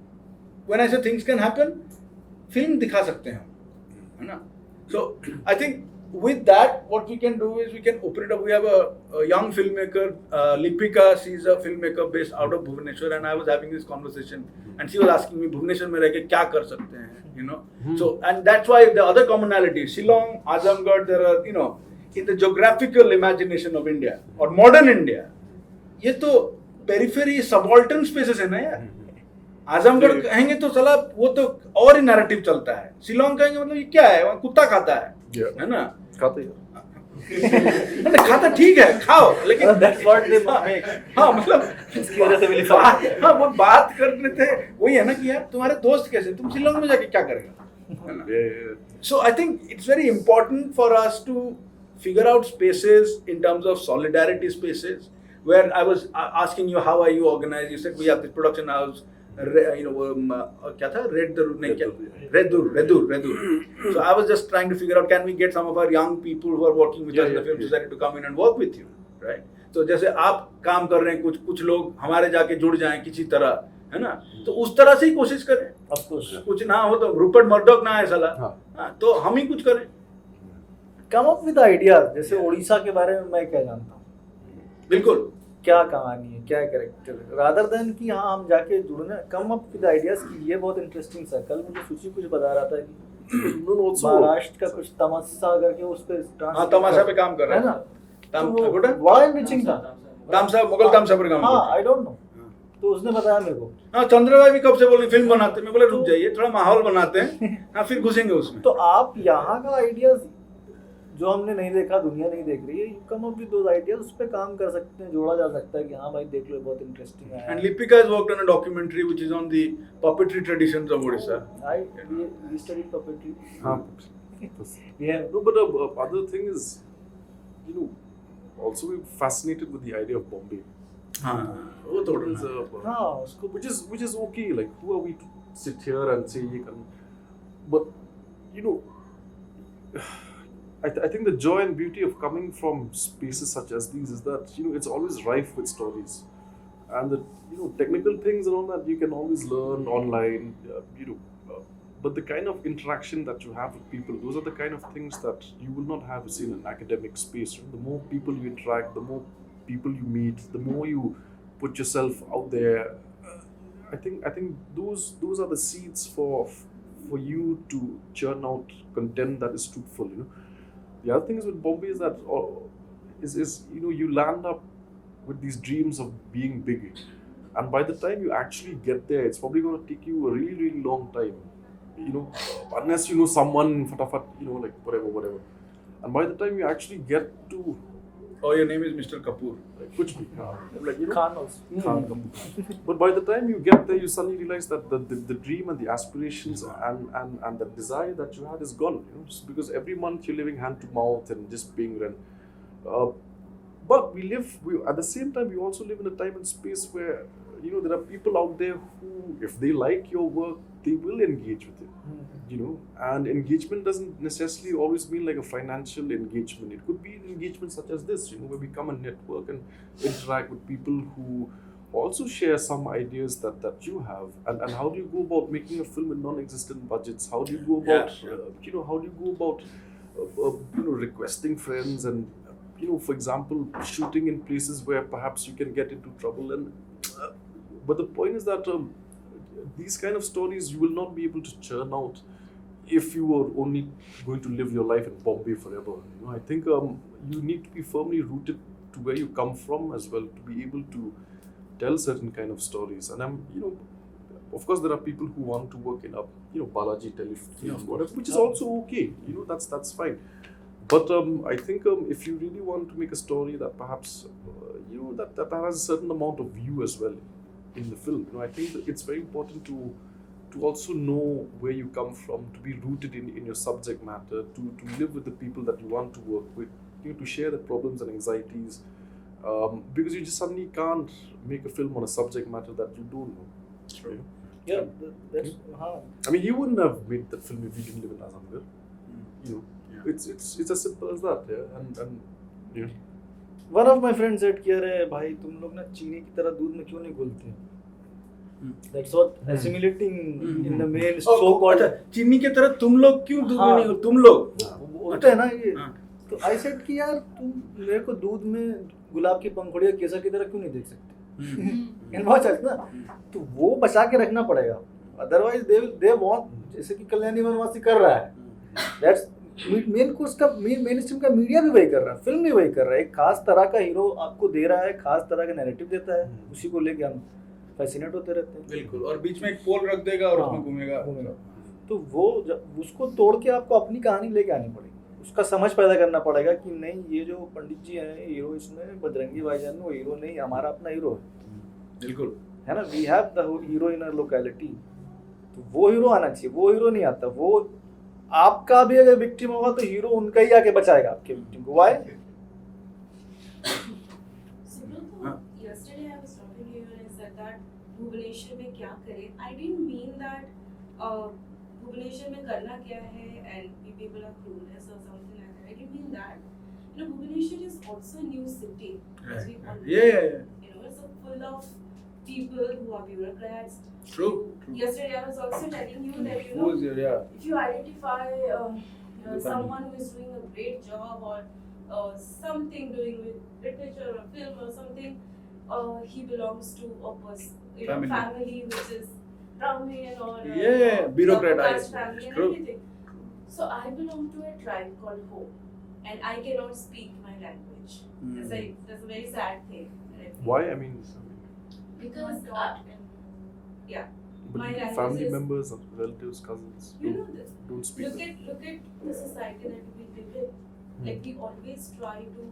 When I say things can happen, film दिखा सकते हैं, है ना. So I think with that, what we can do is we can open it up. We have a young filmmaker, Lipika. She's a filmmaker based out of Bhubaneswar, and I was having this conversation, and she was asking me, Bhubaneswar में रह के क्या कर सकते हैं, So, and that's why the other commonality, Shillong, Azamgarh, there are, in the geographical imagination of India or modern India, ये तो periphery subaltern spaces है ना यार. आजमगढ़ कहेंगे तो साला वो तो और ही नैरेटिव चलता है. शिलोंग कहेंगे मतलब ये क्या है, वहाँ कुत्ता खाता है ना. खाता ठीक है, खाओ, लेकिन हाँ मतलब हाँ वो बात कर रहे थे वही है ना कि यार तुम्हारे दोस्त कैसे, तुम शिलोंग में जाके क्या करेगा. So I think it's very important for us to figure out spaces in terms of solidarity spaces where I was asking you how are you organized. You said we have this production house, क्या था, Redur. So I was just trying to figure out, can we get some of our young people who are working with us in the film society to come in and work with you, right? So जैसे आप काम कर रहे हैं, कुछ लोग हमारे जाके जुड़ जाएं किसी तरह, है ना. तो उस तरह से ही कोशिश करें. Of course. कुछ ना हो तो रूपर्ट मर्डॉक ना आए साला, तो हम ही कुछ करें. Come up with ideas. जैसे उड़ीसा के बारे में मैं क्या जानता हूँ, बिल्कुल क्या कहानी है, क्या कैरेक्टर, रादर देन कि हाँ हम जाके जुड़ना. कम अप विद आइडियाज की ये बहुत इंटरेस्टिंग सा. कल मुझे सूची कुछ बता रहा था कि महाराष्ट्र का कुछ तमाशा करके उस पे तमाशा पे काम कर रहा है ना. बड़ा एनरिचिंग था. मुगल तामसा पर काम. हाँ आई डोंट नो. तो उसने बताया मेरे को. हाँ चंद्रभाई भी कब से बोल रहे फिल्म बनाते हैं. मैं बोले रुक जाइए, थोड़ा माहौल बनाते हैं, हाँ फिर घुसेंगे उसमें. तो आप यहाँ का आइडियाज जो हमने नहीं देखा, दुनिया नहीं देख रही है, you come up with those ideas, उस पे काम कर सकते हैं, जोड़ा जा सकता है कि हाँ भाई देख लो बहुत इंटरेस्टिंग है. And Lipika has worked on a documentary which is on the puppetry traditions of Odisha. We studied puppetry. Yeah. No, but other thing is, also we're fascinated with the idea of Bombay. वो तो उसको which is okay. Like who are we to sit here and say ये कर, but I think the joy and beauty of coming from spaces such as these is that it's always rife with stories, and the technical things and all that you can always learn online, but the kind of interaction that you have with people, those are the kind of things that you will not have seen in an academic space. The more people you interact, the more people you meet, the more you put yourself out there. I think those are the seeds for you to churn out content that is truthful. The other thing is with Bombay is that you land up with these dreams of being big, and by the time you actually get there, it's probably going to take you a really, really long time. Unless you know someone, fatafat, like whatever. And by the time you actually get to, oh, your name is Mr. Kapoor. like, kuch bhi, like Khan also. Khan Kapoor. But by the time you get there, you suddenly realize that the dream and the aspirations and the desire that you had is gone. Just because every month you're living hand to mouth and just paying rent. But at the same time, we also live in a time and space where there are people out there who, if they like your work, they will engage with it. And engagement doesn't necessarily always mean like a financial engagement. It could be an engagement such as this, where we come and network and interact with people who also share some ideas that you have. And how do you go about making a film with non-existent budgets? How do you go about, how do you go about, requesting friends and, for example, shooting in places where perhaps you can get into trouble. And but the point is that these kind of stories you will not be able to churn out if you are only going to live your life in Bombay forever. I think you need to be firmly rooted to where you come from as well to be able to tell certain kind of stories. And of course, there are people who want to work in a Balaji telefilm, whatever, which is also okay. That's fine. But I think if you really want to make a story that perhaps that has a certain amount of view as well in the film, I think that it's very important to also know where you come from, to be rooted in your subject matter, to live with the people that you want to work with, to share the problems and anxieties, because you just suddenly can't make a film on a subject matter that you don't know. True. Yeah, that's I mean, you wouldn't have made the film if you didn't live in Azamgarh. It's as simple as that. And One of my friends said कि अरे भाई तुम लोग ना चीनी की तरह दूध में क्यों नहीं घुलते? That's what assimilating in the main so-called. चीनी की तरह तुम लोग क्यों दूध में नहीं, तुम लोग बोलते हैं ना ये. तो I said कि यार तुम मेरे को दूध में गुलाब की पंखुड़ियाँ केसर की तरह क्यों नहीं देख सकते? इन बहुत ना, तो वो बचा के रखना पड़ेगा. Otherwise they want, जैसे कि कल्याणी वनवासी कर रहा है. That's मेन स्ट्रीम का मीडिया भी वही कर रहा है, फिल्म भी वही कर रहा है. एक खास तरह का हीरो आपको दे रहा है, खास तरह का नैरेटिव देता है, उसी को लेके हम फैसिनेट होते रहते हैं. बिल्कुल. और बीच में एक पोल रख देगा और उसमें घूमेगा. तो वो उसको तोड़ के आपको अपनी कहानी लेके आनी पड़ेगी, उसका समझ पैदा करना पड़ेगा कि नहीं ये जो पंडित जी हैं हीरो, इसमें बजरंगी भाईजान वो हीरो नहीं, हमारा अपना हीरो है. बिल्कुल है ना, we have the hero in our locality. तो वो हीरो आना चाहिए. वो हीरो नहीं आता. वो आपका भी अगर विक्टिम होगा तो हीरो उनका ही आके बचाएगा आपके विक्टिम को. Why? Yesterday I was talking to you and I said that Bhubaneswar में क्या करें. I didn't mean that Bhubaneswar में करना क्या है and people are clueless or something like that. I didn't mean that. Bhubaneswar is also a new city. As we all know. Yeah. It's full of people who are bureaucrats. True. Yesterday I was also telling you that if you identify someone who is doing a great job or something doing with literature or film or something, he belongs to a person, family which is Brahmin or bureaucratized family and everything. So I belong to a tribe called Ho, and I cannot speak my language. That's a very sad thing. Why? I mean, because but my language family is, members, relatives, cousins don't speak. Look at the society that we live in. Like we always try to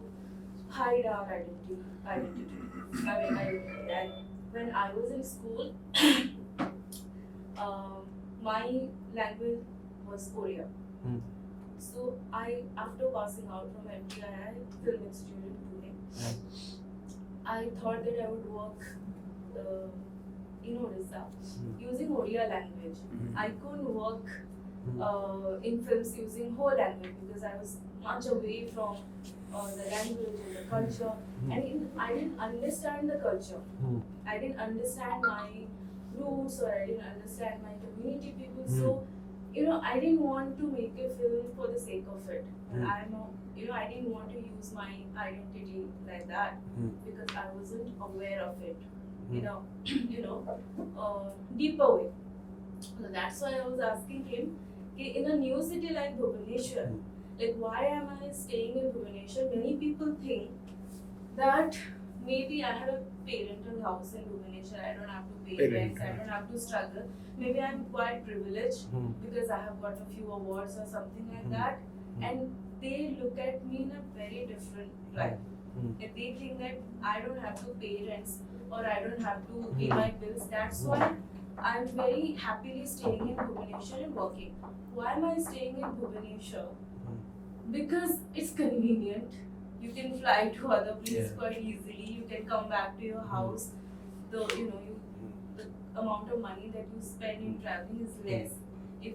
hide our identity. When I was in school, my language was Korea. So after passing out from MTI Film Institute in Pune, I thought that I would work in Odisha using Odia language. I couldn't work in films using whole language because I was much away from the language and the culture, and I didn't understand the culture. I didn't understand my roots, or I didn't understand my community people. So, I didn't want to make a film for the sake of it. I didn't want to use my identity like that because I wasn't aware of it. Deeper way. So that's why I was asking him, in a new city like Bhubaneswar, like why am I staying in Bhubaneswar? Many people think that maybe I have a parental house in Bhubaneswar, I don't have to pay rent, I don't have to struggle. Maybe I'm quite privileged because I have got a few awards or something like that, and they look at me in a very different light. If they think that I don't have to pay rents or I don't have to pay my bills, that's why I'm very happily staying in Bhubaneswar and working. Why am I staying in Bhubaneswar? Because it's convenient. You can fly to other places quite easily. You can come back to your house. The amount of money that you spend in traveling is less. If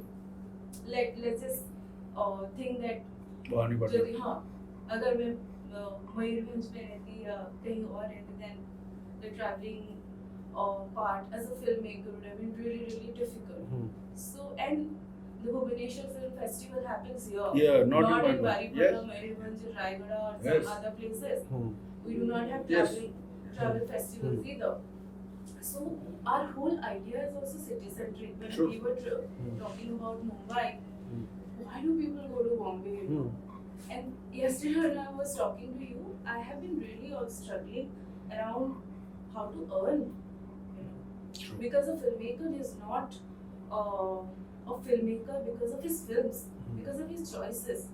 let's just think that अगर मैं मयूरभंज में रहती या कहीं और रहती, then the traveling part as a filmmaker would have been really difficult. So, and the Bhubaneswar Film Festival happens here. Yeah, not in in Baripata, Mayurbhanj, Raigada or some other places. We do not have travel festivals either. So our whole idea is also city-centric. When we were talking about Mumbai, why do people go to Bombay? And yesterday when I was talking to you, I have been really struggling around how to earn. Because a filmmaker is not a filmmaker because of his films, because of his choices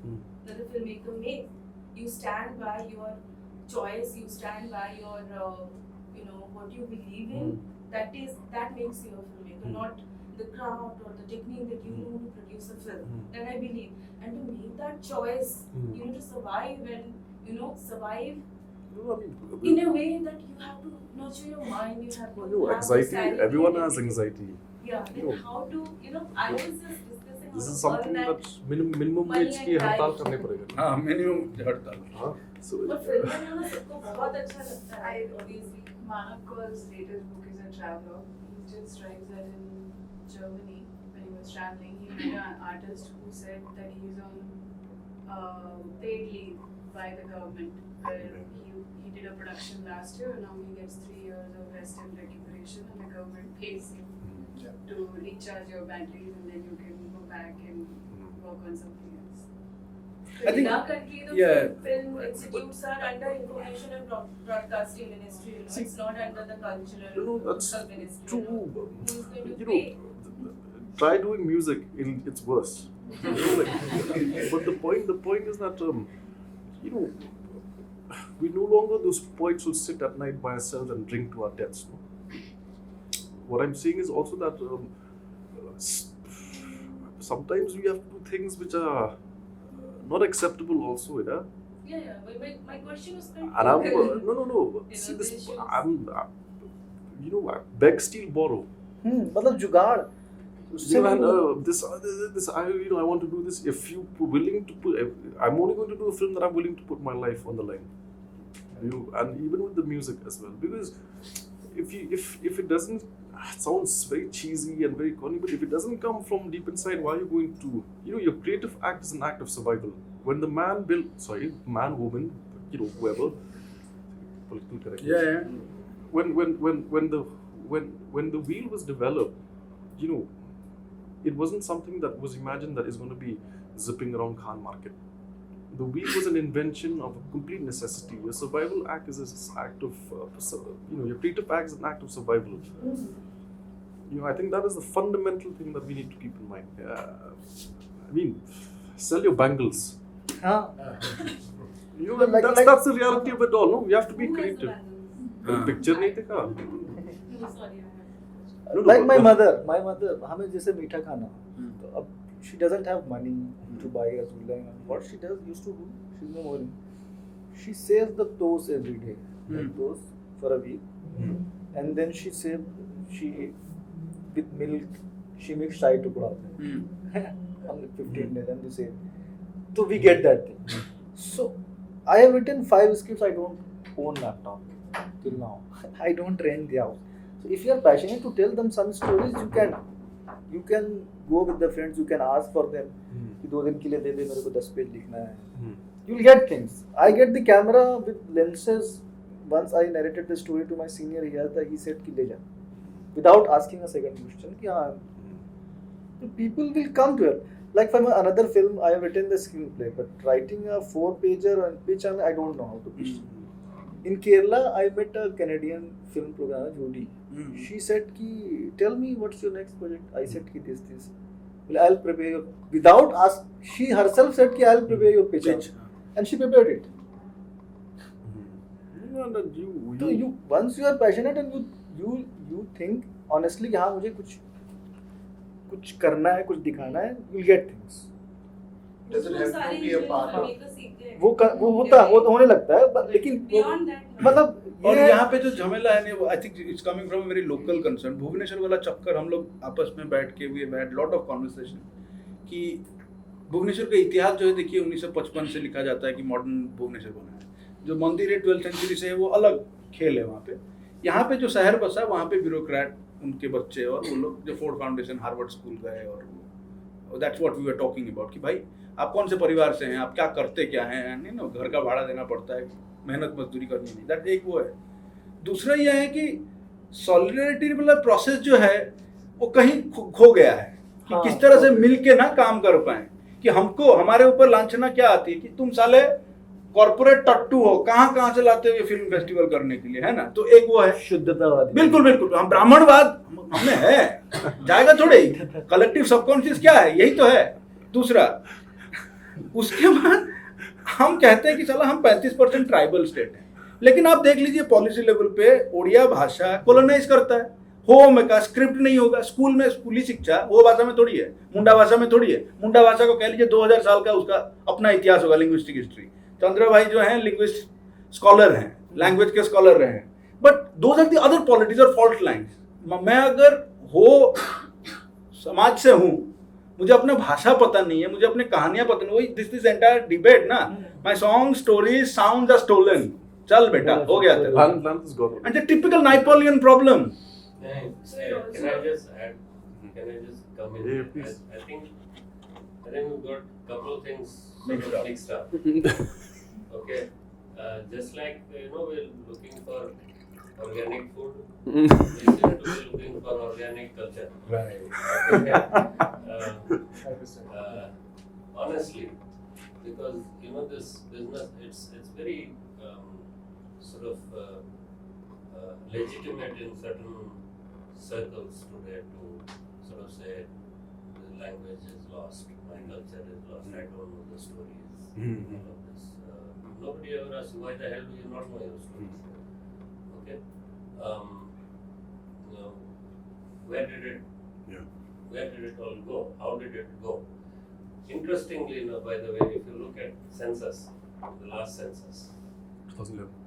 that the filmmaker makes. You stand by your choice, you stand by your, what you believe in. That makes you a filmmaker, not the craft or the technique that you know to produce a film. Then I believe. And to make that choice, you need to survive and, survive in a way that you have to nurture your mind, you have to have anxiety, everyone has anxiety. Yeah, then how to, I was just discussing This is how to something earn that minimum money wage and की life. हड़ताल करने पड़ेगा. हाँ, minimum हड़ताल. So But film में ना सबको बहुत अच्छा लगता है, obviously. Manav Kaul's latest book is a traveler. He describes that in Germany, when he was traveling, he met an artist who said that he's on paid leave by the government. Where he did a production last year, and now he gets 3 years of rest and recuperation, and the government pays you to recharge your batteries, and then you can go back and work on something else. I think- in our country, the film institutes are under Information and Broadcasting Ministry. It's not under the Cultural that's Ministry. true. Who's going to You pay? try doing music in its worst. But the point is that we no longer those poets who sit at night by ourselves and drink to our deaths. No? What I'm saying is also that sometimes we have to do things which are not acceptable also, Yeah. But my question was quite And I'm political. no. You See know, this, the issues. I beg, steal, borrow. मतलब जुगाड़. I want to do this. If you willing to put, I'm only going to do a film that I'm willing to put my life on the line. And even with the music as well, because if it doesn't, it sounds very cheesy and very corny, but if it doesn't come from deep inside, why are you going to? Your creative act is an act of survival. When the man woman, whoever, political correctness. Yeah. When the wheel was developed, it wasn't something that was imagined that is going to be zipping around Khan Market. The wheel was an invention of a complete necessity. Your survival act is an act of, your creative act is an act of survival. I think that is the fundamental thing that we need to keep in mind. Sell your bangles. हाँ. That's the reality of it all. No, we have to be Who has the creative. bangles? Picture नहीं देखा. No, sorry. Like my mother, हमें जैसे मीठा खाना, तो अब she doesn't have money to buy rasgulla. What she used to do, she's no more. She saves the toast every day, like toast for a week, and then she with milk, she makes chai tukda. On 15 days, and they say, so we get that thing. So I have written 5 scripts. I don't own laptop till now. I don't rent the house. So if you are passionate to tell them some stories, you can go with the friends. You can ask for them. कि 2 दिन के लिए दे दे मेरे को 10 page लिखना है. You'll get things. I get the camera with lenses. Once I narrated the story to my senior, he said कि ले जा, without asking a second question. कि हाँ, the people will come to it. Like for another film, I have written the screenplay, but writing a 4-pager and pitch, I don't know how to pitch. In Kerala, I met a Canadian film programmer, Judy. She said, ki, tell me what's your next project. I said, ki, this. Well, I'll prepare your, without ask. She herself said, ki, I'll prepare your pitch. And she prepared it. So you once you are passionate and you think honestly कि हाँ मुझे कुछ करना है, कुछ दिखाना है, you'll get things. Does it have to be a part of? वो होने लगता है, लेकिन मतलब और यहाँ पे जो झमेला है ना, I think it's coming from a very local concern. Bhubaneswar वाला चक्कर हम लोग आपस में बैठ के we have had lot of conversation कि भुवनेश्वर का इतिहास जो है देखिए 1955 से लिखा जाता है कि मॉडर्न भुवनेश्वर बना है. जो मंदिर है 12th सेंचुरी से है, वो अलग खेल है वहाँ पे. यहाँ पे जो शहर बसा वहाँ पे ब्यूरोक्रेट उनके बच्चे और वो लोग जो फोर्ड फाउंडेशन हार्वर्ड स्कूल गए और that's what we were talking about कि भाई आप कौन से परिवार से हैं, आप क्या करते क्या हैं, नहीं ना, घर का भाड़ा देना पड़ता है, मेहनत मजदूरी करनी नहीं. दैट एक वो है. दूसरा यह है कि सॉलिडरिटी वाला प्रोसेस जो है वो कहीं खो गया है कि किस तरह से मिल के ना काम कर पाए. कि हमको हमारे ऊपर लांछना क्या आती है कि तुम साले कॉर्पोरेट टट्टू हो, कहाँ से लाते हुए फिल्म फेस्टिवल करने के लिए, है ना. तो एक वो है शुद्धतावादी. बिल्कुल हम ब्राह्मणवाद हमें है, जाएगा थोड़े ही. कलेक्टिव सबकॉन्शियस क्या है, यही तो है. दूसरा उसके बाद हम कहते हैं कि चलो हम 35% ट्राइबल स्टेट है, लेकिन आप देख लीजिए पॉलिसी लेवल पे ओडिया भाषा कोलोनाइज करता है. होम का स्क्रिप्ट नहीं होगा, स्कूल में स्कूली शिक्षा वो भाषा में थोड़ी है, मुंडा भाषा में थोड़ी है. मुंडा भाषा को कह लीजिए 2000 साल का उसका अपना इतिहास होगा, लिंग्विस्टिक हिस्ट्री. चंद्र भाई जो हैं लिंग्विस्ट स्कॉलर हैं, लैंग्वेज के स्कॉलर रहे हैं, but those are the other politics और फॉल्ट लाइन्स. मैं अगर हो समाज से हूँ, मुझे अपना भाषा पता नहीं है, मुझे अपने कहानियां पता नहीं, वही दिस इज एंटायर डिबेट ना. My song stories sounds are stolen. चल बेटा हो गया तेरा. And the typical Naipaulian problem. Can I just add? Can I just come in? Yeah, please. I think we've got a couple of things mixed up. Okay, just like we're looking for organic food, we seem to be looking for organic culture. Right. Honestly, because this business, it's very sort of legitimate in certain circles today to sort of say the language is lost, my culture is lost, I don't know the stories, all of this. Nobody ever asks, why the hell do you not know your stories? Okay? Where did it all go? How did it go? Interestingly, by the way, if you look at census, the last census, 2011.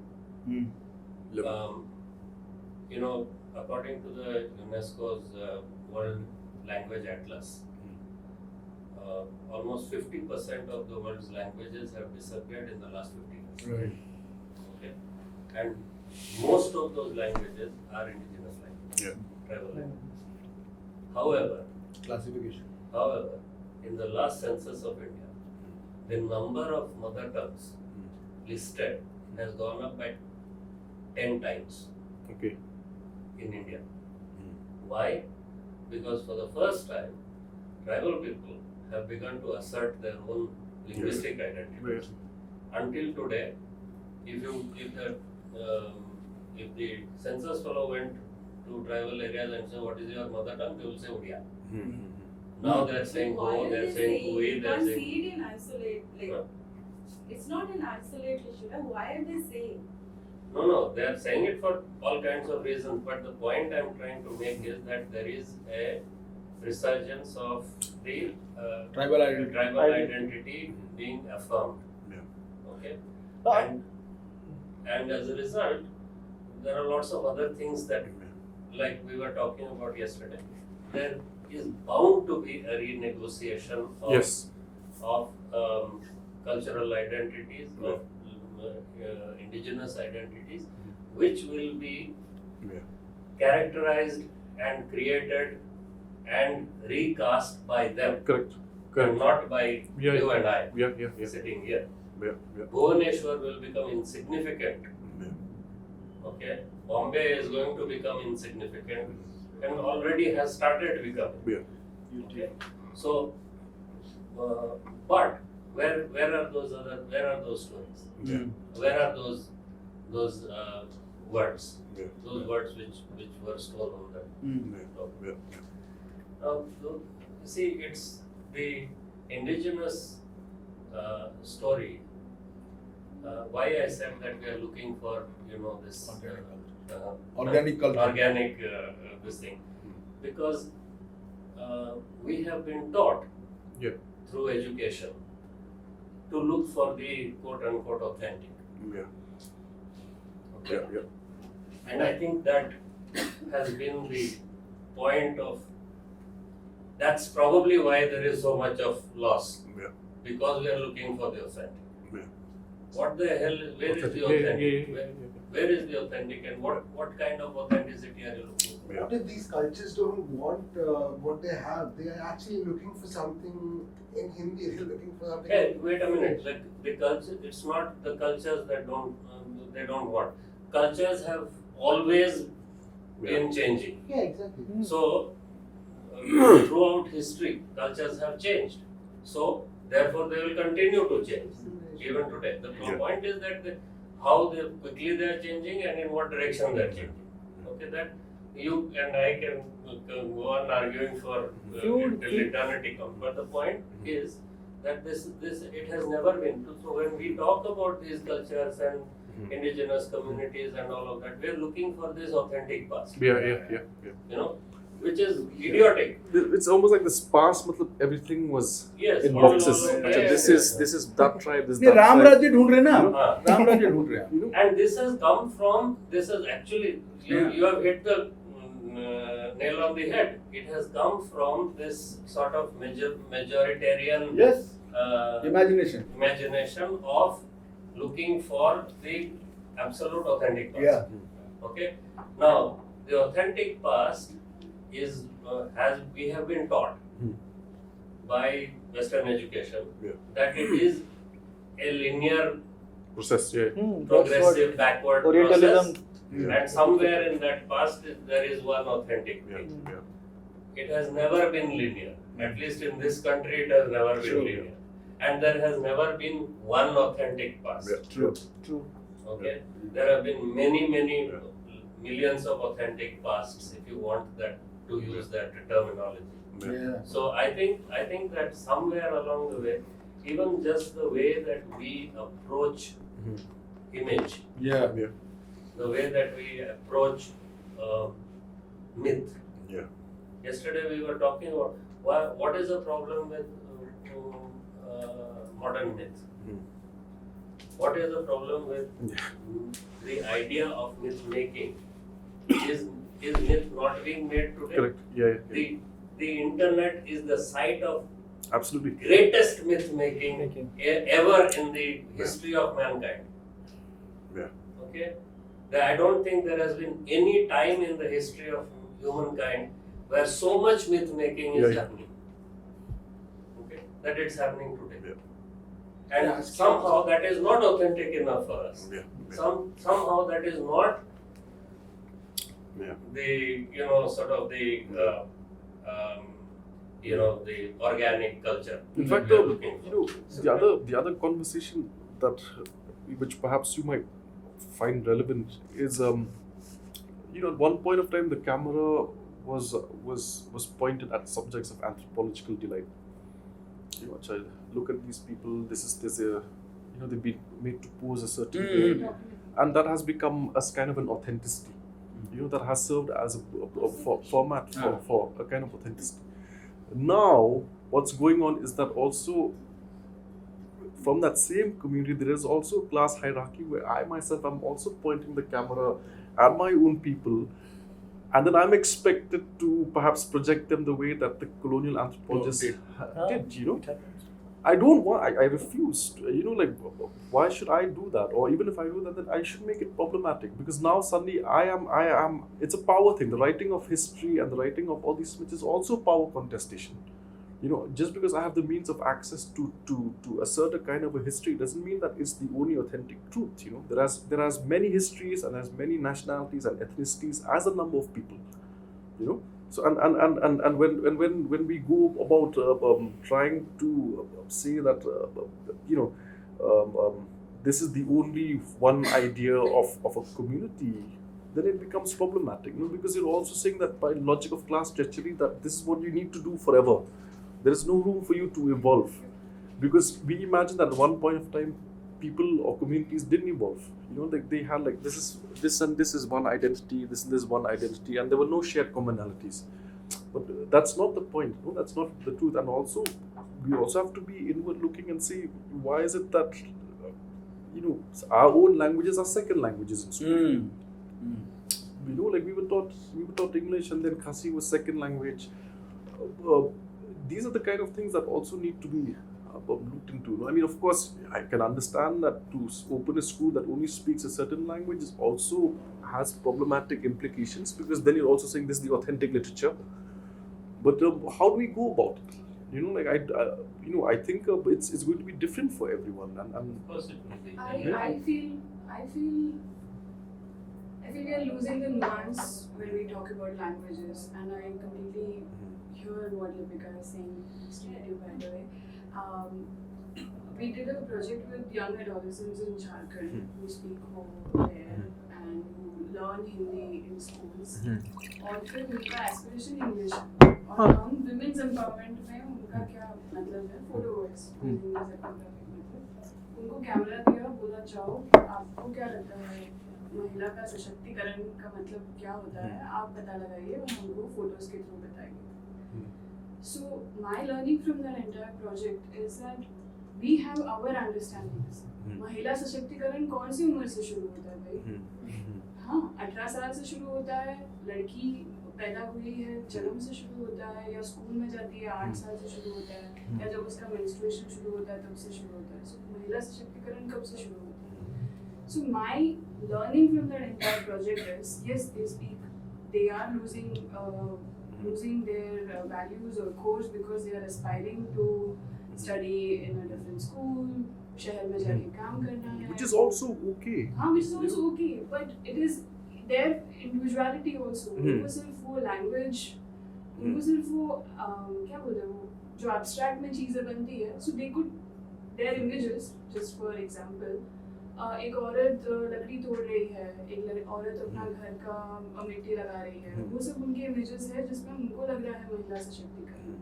According to the UNESCO's World Language Atlas, almost 50% of the world's languages have disappeared in the last 50 years. Right. Okay? And most of those languages are indigenous languages, tribal languages. However, Classification. in the last census of India, the number of mother tongues listed has gone up by 10 times. Okay. In India. Why? Because for the first time, tribal people have begun to assert their own linguistic identity. Until today, if the census fellow went to tribal areas and said, "What is your mother tongue?" they will say Odia. Now they are saying Go, they are saying Kui, they are saying. You can't see it in isolate. It's not an isolated issue. Why are they saying? No, they are saying it for all kinds of reasons, but the point I am trying to make is that there is a resurgence of the Tribal identity being affirmed. Okay? And as a result, there are lots of other things that, like we were talking about yesterday, there is bound to be a renegotiation of cultural identities, of indigenous identities, which will be Yeah. characterized and created and recast by them, Correct. and Correct. not by Yeah, you and I Yeah. sitting here. Yeah. Bhubaneswar will become insignificant. Yeah. Okay, Bombay is going to become insignificant, and already has started becoming. Yeah. Okay, so, but where are those stories? Mm. Where are those words? Yeah. Those words which were stolen there. Mm. Yeah. You see, it's the indigenous story. Why I said that we are looking for, this Organic culture. organic this thing, because we have been taught Yeah. through education to look for the quote unquote authentic. Yeah. Okay. Yeah. And I think that has been the point of, that's probably why there is so much of loss, Yeah. because we are looking for the authentic. Yeah. What the hell, where is the Yeah, authentic? yeah. Where is the authentic, and what kind of authenticity are you looking for? Yeah. What if these cultures don't want what they have? They are actually looking for something in Hindi. They're looking for something. Hey, wait a minute. Like the culture, it's not the cultures that they don't want. Cultures have always been changing. Yeah, exactly. So throughout history, cultures have changed. So therefore, they will continue to change even today. The Yeah. point is that how quickly they are changing and in what direction they are changing. Okay, that you and I can go on arguing for till eternity comes. But the point is that this it has never been. So when we talk about these cultures and indigenous communities and all of that, we are looking for this authentic past. Yeah. Which is idiotic. It's almost like this past, everything was Yes, in all boxes. over. अच्छा, Yeah, this is that tribe, this ये that Ram tribe. राज्य ढूंढ रहे हैं ना हाँ. राम राज्य ढूंढ रहे हैं And this has come from, this is actually, you have hit the nail on the head. It has come from this sort of majoritarian Yes. imagination Imagination. of looking for the absolute authentic past. Yeah. Okay. Now, the authentic past is we have been taught by Western education that it is a linear, Process, yeah. progressive, backward Orientalism. process, and somewhere in that past there is one authentic thing. Yeah. It has never been linear. At least in this country, it has never been True. linear, and there has never been one authentic past. Yeah. True. Okay, there have been many millions of authentic pasts, if you want that to use that terminology. Yeah. So I think that somewhere along the way, even just the way that we approach image, Yeah. the way that we approach myth. Yeah. Yesterday we were talking about what is the problem with modern myth. What is the problem with the idea of myth making? Is myth not being made today? Correct. Yeah. The internet is the site of Absolutely. greatest myth making ever in the history of mankind. Yeah. Okay? I don't think there has been any time in the history of humankind where so much myth making is Yeah. happening. Okay? That it's happening today. Yeah. And Yeah, somehow that is not authentic enough for us. Yeah. Somehow that is not Yeah. the sort of the the organic culture. In fact, we are looking for. the other conversation that which perhaps you might find relevant is at one point of time the camera was pointed at subjects of anthropological delight. Child, look at these people. There's a they've been made to pose a certain way, and that has become as kind of an authenticity. That has served as a format for a kind of authenticity. Now, what's going on is that also from that same community, there is also a class hierarchy where I myself am also pointing the camera at my own people, and then I'm expected to perhaps project them the way that the colonial anthropologists did. I don't want. I refuse. Like, why should I do that? Or even if I do that, then I should make it problematic, because now suddenly I am. It's a power thing. The writing of history and the writing of all these, which is also power contestation. Just because I have the means of access to assert a kind of a history doesn't mean that it's the only authentic truth. There are as many histories and as many nationalities and ethnicities as a number of people. So and when we go about trying to say that this is the only one idea of a community, then it becomes problematic. Because you're also saying that by logic of class treachery, that this is what you need to do forever. There is no room for you to evolve, because we imagine that at one point of time, people or communities didn't evolve. They had like this and this is one identity, this and this is one identity, and there were no shared commonalities. But that's not the point. That's not the truth. And also, we also have to be inward looking and see, why is it that our own languages are second languages in school. Like we were taught English, and then Khasi was second language. These are the kind of things that also need to be looked into. I mean, of course, I can understand that to open a school that only speaks a certain language also has problematic implications, because then you're also saying this is the authentic literature. But how do we go about it? I think it's going to be different for everyone. And Of course it will be. I feel we are losing the nuance when we talk about languages, and I completely hear what Lipika is saying. Straight you, by the way. We did a project with young adolescents in Jharkhand who speak over there and who learn Hindi in schools. और फिर उनका aspiration English है, और हम women's empowerment में उनका क्या मतलब है, फोटोग्राफ्स उनको कैमरा दिया, बोला जाओ आपको क्या लगता है महिला का सशक्तिकरण का मतलब क्या होता है, आप पता लगाइए और हमको फोटोज के थ्रू बताइए. So my learning from that entire project is that we have our understandings. महिला सशक्तिकरण कौन सी उम्र से शुरू होता है भाई? हाँ, 18 साल से शुरू होता है, लड़की पैदा हुई है जन्म से शुरू होता है, या स्कूल में जाती है 8 साल से शुरू होता है, या जब उसका मेंस्ट्रुएशन शुरू होता है तब से शुरू होता है. So महिला सशक्तिकरण कब से शुरू होता है? So my learning from that entire project is, yes, they speak, they are losing their values or course because they are aspiring to study in a different school, शहर में जाके काम करना है. Which is also okay. हाँ, which is also okay, but it is their individuality also. उनको सिर्फ वो language, उनको सिर्फ वो क्या बोलते हैं वो जो abstract में चीजें बनती है. So they could, their images, just for example, एक औरत लकड़ी तोड़ रही है, एक औरत अपना घर का मिट्टी लगा रही है, वो सब उनके इमेजेस है जिसमें उनको लग रहा है महिला सशक्तिकरण.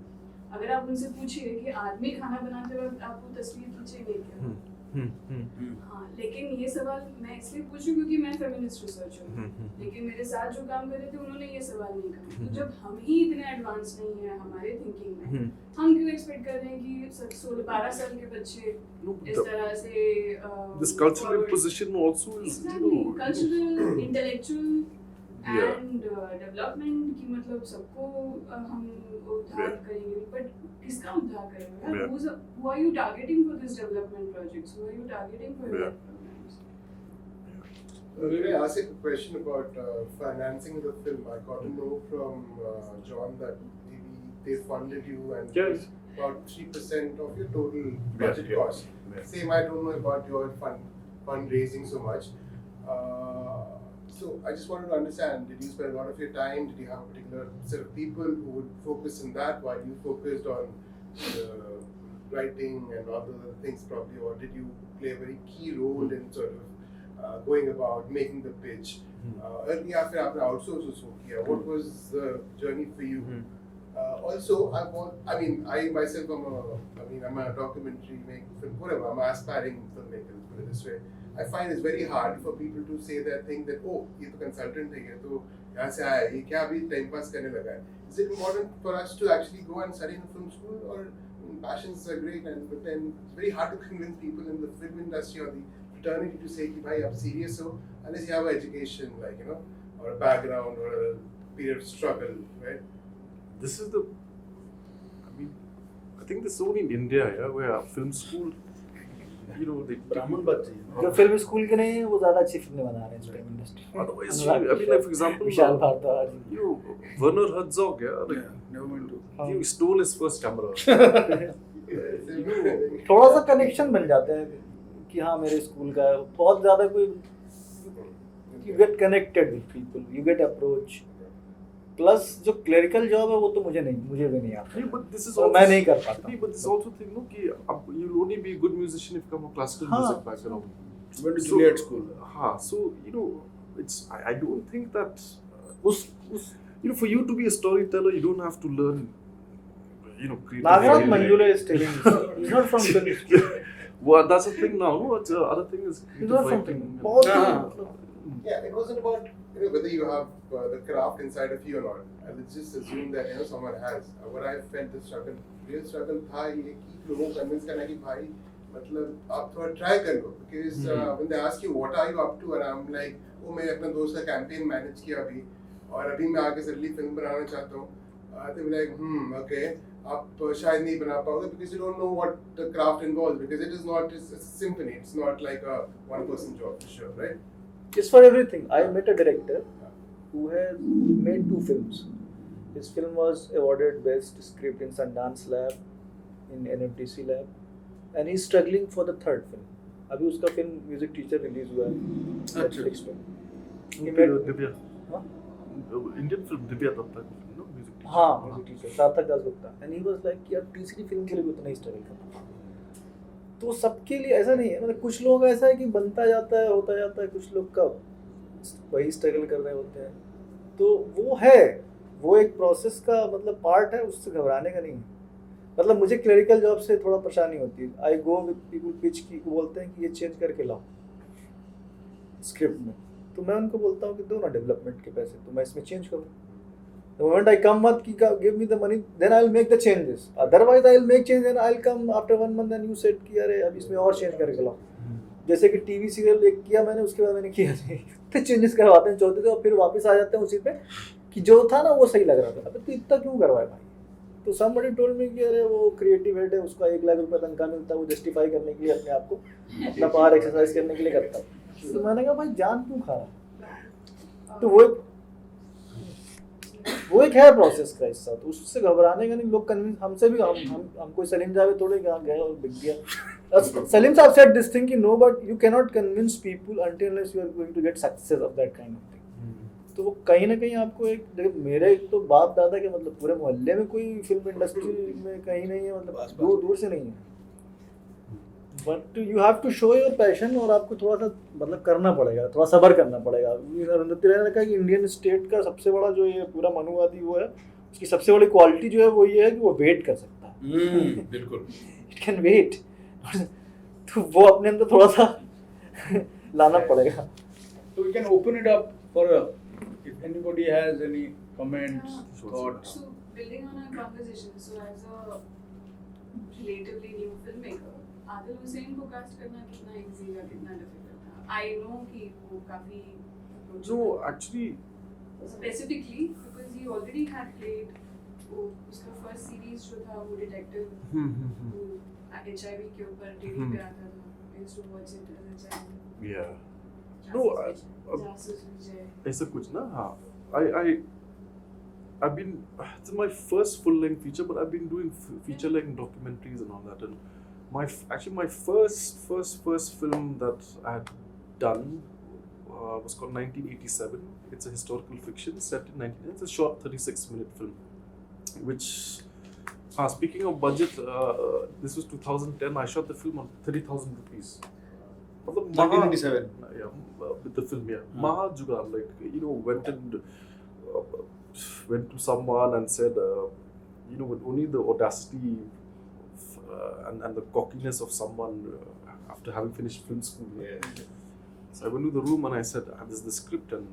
अगर आप उनसे पूछिए कि आदमी खाना बनाते वक्त आप वो तस्वीर खींचेंगे क्या? हाँ, लेकिन ये सवाल मैं इसलिए पूछूं क्योंकि मैं फेमिनिस्ट रिसर्चर हूँ, लेकिन मेरे साथ जो काम कर रहे थे उन्होंने ये सवाल नहीं कहा. तो जब हम ही इतने एडवांस नहीं है हमारे थिंकिंग में, हम क्यों एक्सपेक्ट कर रहे हैं कि 16-12 साल के बच्चे इस तरह से this cultural imposition also is cultural, intellectual and development की मतलब सबको हम उद्धार करेंगे, but किसका उद्धार करेंगे? Who are you targeting for this development projects? Who are you targeting for your programs? May I ask a question about financing the film? I got to know from John that maybe they funded you and yes, about 3% of your total budget cost. Same, I don't know about your fundraising so much. So I just wanted to understand, did you spend a lot of your time, did you have a particular set of people who would focus on that while you focused on writing and all the other things probably, or did you play a very key role in sort of going about making the pitch? या फिर आपने outsource उसको किया? What was the journey for you? Also, I myself I'm a documentary maker, whatever, I'm an aspiring filmmaker, put it this way. I find it's very hard for people to say that thing that, oh, ये तो consultant है, ये तो यहाँ से आया, ये क्या अभी time pass करने लगा है. Is it important for us to actually go and study in film school, or passions are great, but then it's very hard to convince people in the film industry or the fraternity to say कि भाई आप serious हो, unless you have an education, like, or a background or a period of struggle, right? this is the, I think this is only in India, where film school, they ब्राह्मण बच्चे हैं। जो film school के नहीं है वो ज्यादा अच्छी फिल्में बना रहे हैं फिल्म इंडस्ट्री में। Otherwise, I mean, like, for example, Vishal Bhardwaj, Werner Herzog, like, never mind to- he stole his first camera. थोड़ा सा कनेक्शन बन जाता है कि हाँ मेरे स्कूल का है, बहुत ज्यादा कोई you get connected with people, you get approach. Plus जो क्लरिकल जॉब है वो तो मुझे भी नहीं आता, Yeah, but this is तो also, मैं नहीं कर पाता। but this is also thing, no, कि you'll only be a good musician if you come from classical हाँ। music background. Went to Juilliard school. So it's I don't think that for you to be a storyteller, you don't have to learn, creative Nagraj writing. Manjule is telling me, he's not from film school, Well, that's the thing now. No, but the other thing is he's not from writing. film, बहुत हाँ। Yeah, it wasn't about whether you have the craft inside of you or not. Let's just assume that someone has. What I felt the real struggle था ये कि लोगों को convince करना कि भाई मतलब आप थोड़ा try कर लो, because when they ask you what are you up to and I'm like मैं अपने दोस्त का campaign manage किया अभी और अभी मैं आगे सडनली फिल्म बनाना चाहता हूँ, तो मैं like okay आप शायद नहीं बना पाओगे because you don't know what the craft involves, because it is not it's a symphony, it's not like a one person job for sure, right? It's for everything. I met a director who has made 2 films. His film was awarded best script in Sundance Lab, in NFDC Lab, and he's struggling for the 3rd film. अभी उसका film music teacher release हुआ है Netflix पे। He made Divya. हाँ? Indian film Divya Datta, no, music teacher. हाँ music teacher सार्थक Dasgupta, and he was like यार तीसरी फिल्म के लिए भी उतना ही स्ट्रगल करना। तो सबके लिए ऐसा नहीं है, मतलब कुछ लोग ऐसा है कि बनता जाता है होता जाता है, कुछ लोग का वही स्ट्रगल कर रहे होते हैं, तो वो एक प्रोसेस का मतलब पार्ट है, उससे घबराने का नहीं है। मतलब मुझे क्लरिकल जॉब से थोड़ा परेशानी होती है, आई गो विद पीपल पिच की बोलते हैं कि ये चेंज करके लाओ स्क्रिप्ट में, तो मैं उनको बोलता हूँ कि दो ना डेवलपमेंट के पैसे, तो मैं इसमें चेंज करूँ। The moment I come with give me the money, then I'll make the changes. Otherwise, I'll make change and I'll come after 1 month and you said कि अरे अब इसमें और चेंज करके लाओ। जैसे कि टीवी सीरियल एक किया मैंने, उसके बाद मैंने किया नहीं, इतने चेंजेस करवाते हैं चौथे और फिर वापस आ जाते हैं उसी पे कि जो था ना वो सही लग रहा था, अबे तू इतना क्यों करवाए भाई। तो somebody told me कि अरे वो क्रिएटिव हेड है, उसका 1 लाख रुपये तनख्वाह मिलता है, वो जस्टिफाई करने के लिए अपने आप को अपना पावर एक्सरसाइज करने के लिए करता है। तो मैंने कहा भाई जान क्यों खा रहा। तो वो एक है प्रोसेस का हिस्सा, तो उससे घबराने का नहीं। लोग कन्विंस हमसे भी हम कोई सलीम जावेद थोड़े गए और बिक गया। सलीम साहब सेड दिस थिंग कि no but you can not convince people until unless you are going to get success of that kind of thing. तो वो कहीं ना कहीं आपको एक मेरे तो बाप दादा के मतलब पूरे मोहल्ले में कोई फिल्म इंडस्ट्री में कहीं नहीं है, मतलब दूर से नहीं है। But you have to show your passion, और आपको थोड़ा सा मतलब करना पड़ेगा, थोड़ा सब्र करना पड़ेगा। अरुंधति राय ने कहा कि इंडियन स्टेट का सबसे बड़ा जो ये पूरा मनुवादी वो है, उसकी सबसे बड़ी क्वालिटी जो है वो ये है कि वो वेट कर सकता है। बिल्कुल, इट कैन वेट। तो वो अपने अंदर थोड़ा सा लाना पड़ेगा। So we can open it up for if anybody has any comments, thoughts. So building on our conversation, so as a relatively new filmmaker, Adil Hussain को कास्ट करना कितना इजी या कितना डिफिकल्ट था? I know कि वो काफी No, actually, specifically because he already had played उसका first series जो था वो detective HIV के ऊपर टीवी पे आता था। I used to watch it as a child. yeah. No, जासूस विजय। ऐसा कुछ ना, हाँ. I've been, it's my first full-length feature, but I've been doing feature-length documentaries and all that. And my first film that I had done was called 1987. It's a historical fiction set in 19. It's a short 36-minute film. Which, speaking of budget, this was 2010. I shot the film on 30,000 rupees. 1997. Yeah, with the film, yeah. Maha Jugaad, like, went to someone and said, with only the audacity and the cockiness of someone after having finished film school. Yeah. So I went to the room and I said, "This is the script, and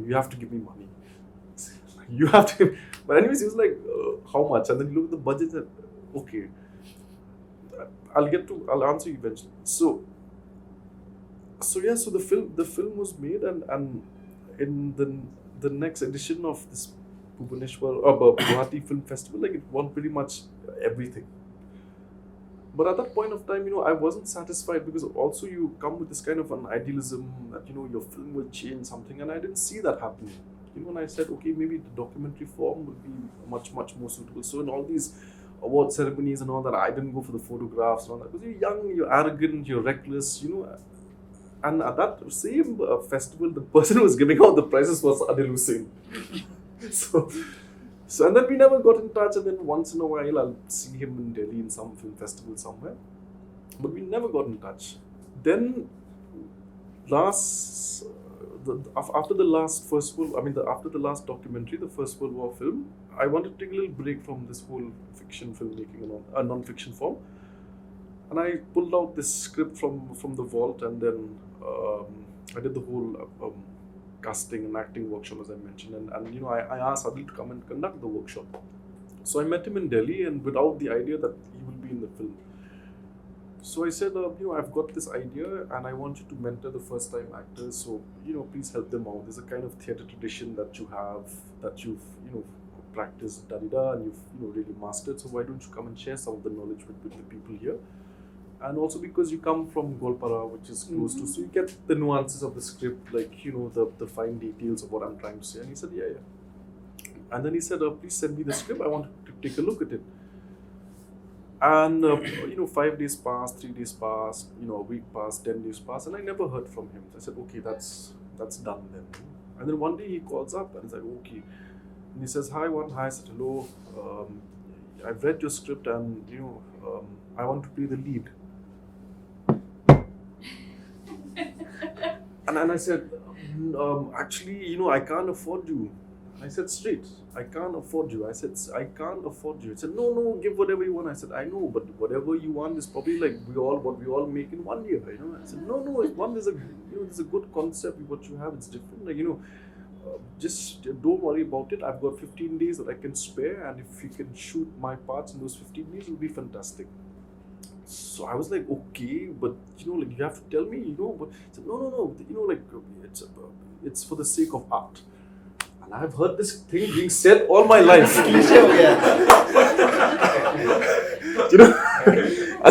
you have to give me money. You have to." But anyways, he was like, "How much?" And then he looked at the budget and said, "Okay, I'll answer you eventually." So yeah, so the film was made, and in the next edition of this Bhubaneswar Guwahati Film Festival, like, it won pretty much everything. But at that point of time, I wasn't satisfied, because also you come with this kind of an idealism that, your film will change something, and I didn't see that happening. And I said, okay, maybe the documentary form would be much, much more suitable. So in all these award ceremonies and all that, I didn't go for the photographs and all that, because you're young, you're arrogant, you're reckless, And at that same festival, the person who was giving out the prizes was Adil Hussain. So and then we never got in touch, and then once in a while I'll see him in Delhi in some film festival somewhere. But we never got in touch. Then after the last after the last documentary, the First World War film, I wanted to take a little break from this whole fiction filmmaking and non-fiction form. And I pulled out this script from the vault, and then I did the whole casting and acting workshop, as I mentioned. And I asked Adil to come and conduct the workshop. So I met him in Delhi, and without the idea that he will be in the film. So I said, I've got this idea, and I want you to mentor the first-time actors. So, please help them out. There's a kind of theatre tradition that you have, that you've, practiced, and you've, really mastered. So why don't you come and share some of the knowledge with the people here? And also because you come from Golpara, which is close to, so you get the nuances of the script, like, the fine details of what I'm trying to say. And he said, yeah. And then he said, please send me the script. I want to take a look at it. And, 5 days passed, 3 days passed, a week passed, 10 days passed, and I never heard from him. So I said, okay, that's done then. And then one day he calls up and he's like, okay. And he says, hi, I said, hello, I've read your script, and, I want to play the lead. And I said, actually, I can't afford you. I said straight, I can't afford you. I said, I can't afford you. He said, no, give whatever you want. I said, I know, but whatever you want is probably like what we all make in 1 year. I said, no, there's a good concept. What you have, it's different. Like, just don't worry about it. I've got 15 days that I can spare, and if you can shoot my parts in those 15 days, it'll be fantastic. So I was like, okay, but you have to tell me, but he said, no, it's for the sake of art. And I've heard this thing being said all my life. And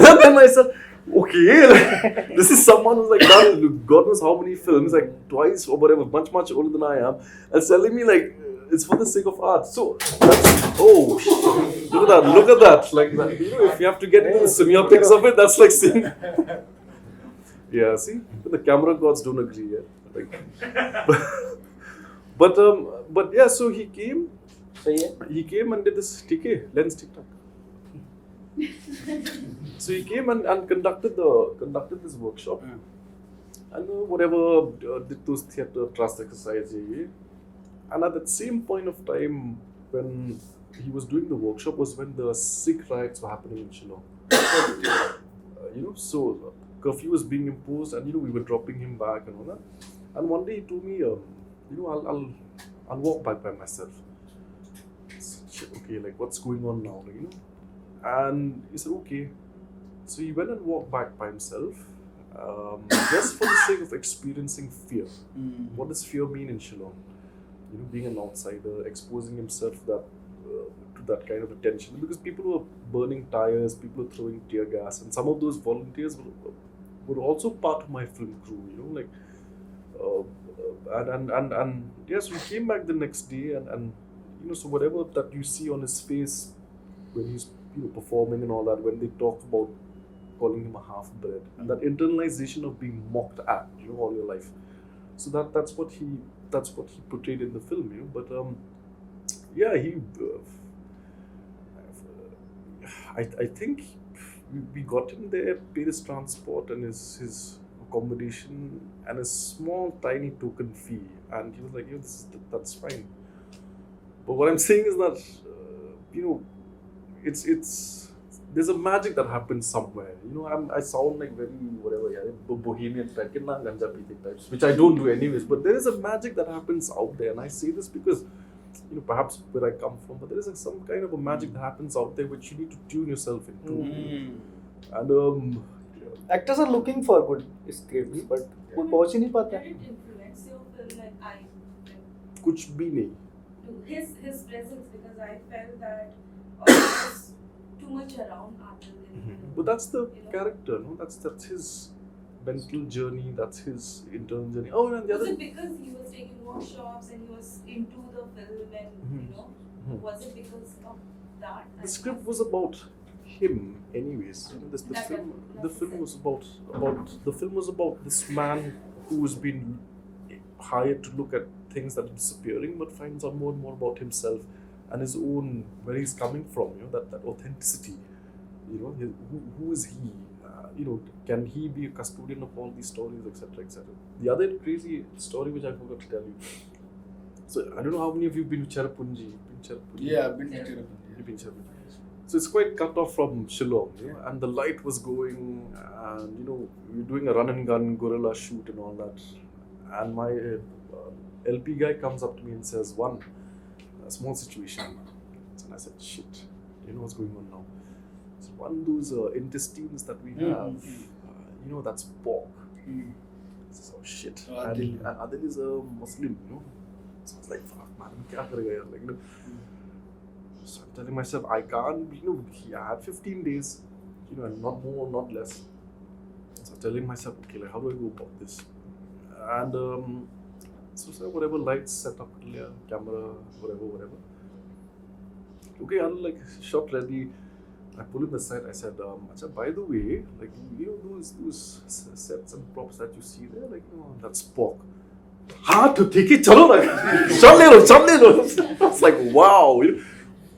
then I said, okay, this is someone who's like done God knows how many films, like twice or whatever, much older than I am, and telling me like it's for the sake of art. So that's, look at that. Like that, if you have to get into the semiotics of it, that's like saying, yeah. See, the camera gods don't agree yet. But yeah. So he came. He came and did this lens TikTok. So he came and conducted this workshop, and whatever did those theatre trust exercises. And at that same point of time, when he was doing the workshop, was when the Sikh riots were happening in Shillong. So curfew was being imposed, and we were dropping him back and all that. And one day he told me, I'll walk back by myself. Okay, like what's going on now, And he said, okay. So he went and walked back by himself, just for the sake of experiencing fear. What does fear mean in Shillong? Being an outsider, exposing himself to that kind of attention. Because people were burning tires, people were throwing tear gas, and some of those volunteers were also part of my film crew. And yes, we came back the next day, and so whatever that you see on his face when he's performing and all that, when they talk about calling him a half-bred, and that internalization of being mocked at all your life. So that's what he portrayed in the film, But yeah, I think we got him there, paid his transport and his accommodation and a small tiny token fee, and he was like, that's fine. But what I'm saying is that it's there's a magic that happens somewhere. I sound like very bohemian type, which I don't do anyways. But there is a magic that happens out there, and I say this because perhaps where I come from, but there is some kind of a magic that happens out there which you need to tune yourself into. And actors are looking for good scripts, but वो पहुंच ही नहीं पाता. Did it influence your film? Like कुछ भी नहीं. his presence, because I felt that almost 2 too much around other than But that's the you know. character, no? That's his mental journey. That's his internal journey. Oh, and the Was other. it because he was taking workshops and he was into the film and you know? Was it because of that? The script was about him, anyways. You know, the film was about this man who's been hired to look at things that are disappearing, but finds out more and more about himself and his own, where he's coming from. You know, that authenticity. You know, who is he? You know, can he be a custodian of all these stories, etc., etc. The other crazy story which I forgot to tell you. So I don't know how many of you have been to Cherrapunji. Yeah, I've been to Cherrapunji. You've been to Cherrapunji. So it's quite cut off from Shillong, you know, and the light was going, and you know, we were doing a run and gun guerrilla shoot and all that. And my LP guy comes up to me and says, "One, a small situation." And I said, "Shit, you know what's going on now?" So one of those intestines that we have, you know, that's pork. I says, "Oh shit!" And Adil is a Muslim, you know. So I was like, "Fuck, man, kya karega yaar?" Like, you know. So I'm telling myself, I can't, you know, I had 15 days, you know, and not more, not less. So I'm telling myself, okay, like, how do I go about this? And so whatever lights set up, camera, whatever. Okay, I'm like, shot ready. I pull in the side, I said, Acha, by the way, like, you know, those sets and props that you see there, like, you know, that's pork. Hard to take it, chalo, like, chale lo. It's like, wow.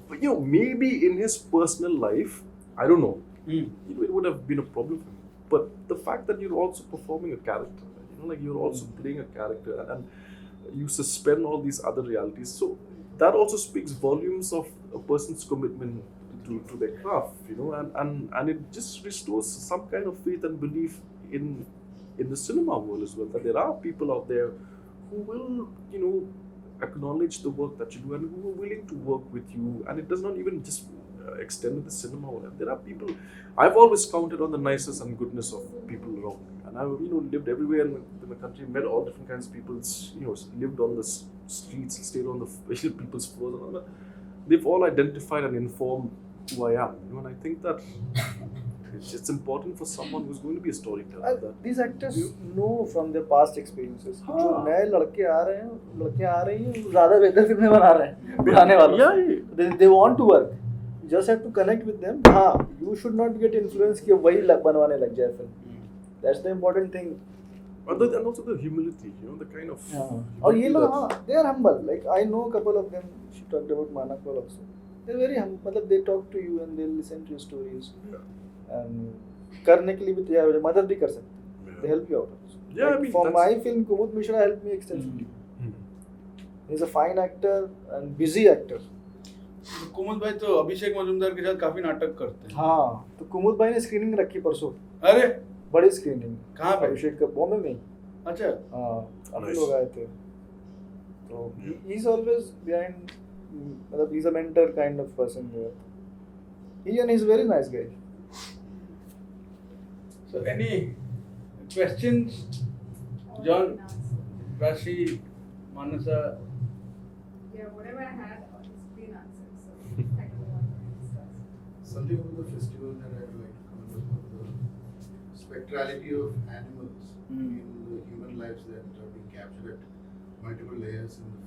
But, you know, maybe in his personal life, I don't know, you know, it would have been a problem for him. But the fact that you're also performing a character, you know, like you're also playing a character and you suspend all these other realities. So that also speaks volumes of a person's commitment to their craft, you know, and it just restores some kind of faith and belief in the cinema world as well, that there are people out there who will, you know, acknowledge the work that you do and who are willing to work with you, and it does not even just extend to the cinema world. There are people, I've always counted on the nicest and goodness of people around me, and I've, you know, lived everywhere in the country, met all different kinds of people, you know, lived on the streets, stayed on the people's floors, and all that. They've all identified and informed who I am, you know, and I think that it's important for someone who's going to be a storyteller. These actors know from their past experiences. जो नए लड़के आ रहे हैं, लड़कियां आ रही हैं, ज़्यादा बेहतर फिल्में बना रहे हैं, बनाने वाले. They want to work. You just have to connect with them. हाँ, you should not get influenced कि वही बनवाने लग जाए film. That's the important thing. And also the humility, you know, the kind of. और ये लोग हाँ, they are humble. Like I know a couple of them. She talked about Manakpal also. They're very humble. मतलब they talk to you and they listen to your stories. Yeah. And करने के लिए भी तैयार हो जाए, मदद भी कर सकते हैं. They help you out. Yeah, like I mean, for my film, Kumud Mishra helped me extensively. He's a fine actor and busy actor. कुमुद भाई तो अभिषेक मजुमदार के साथ काफी नाटक करते हैं. हाँ, तो कुमुद भाई ने स्क्रीनिंग रखी परसों. अरे बड़ी स्क्रीनिंग. कहाँ पे? अभिषेक का बॉम्बे में. अच्छा. हाँ, काफी लोग आए थे. तो he's always behind. मतलब he's a mentor kind of person there. And he's a very nice guy. So any questions, John, Rashi, Manasa? Yeah, whatever I had, it's been answered. So I don't want to discuss. Something about the festival that I would like to comment about the spectrality of animals in the human lives that are being captured at multiple layers in the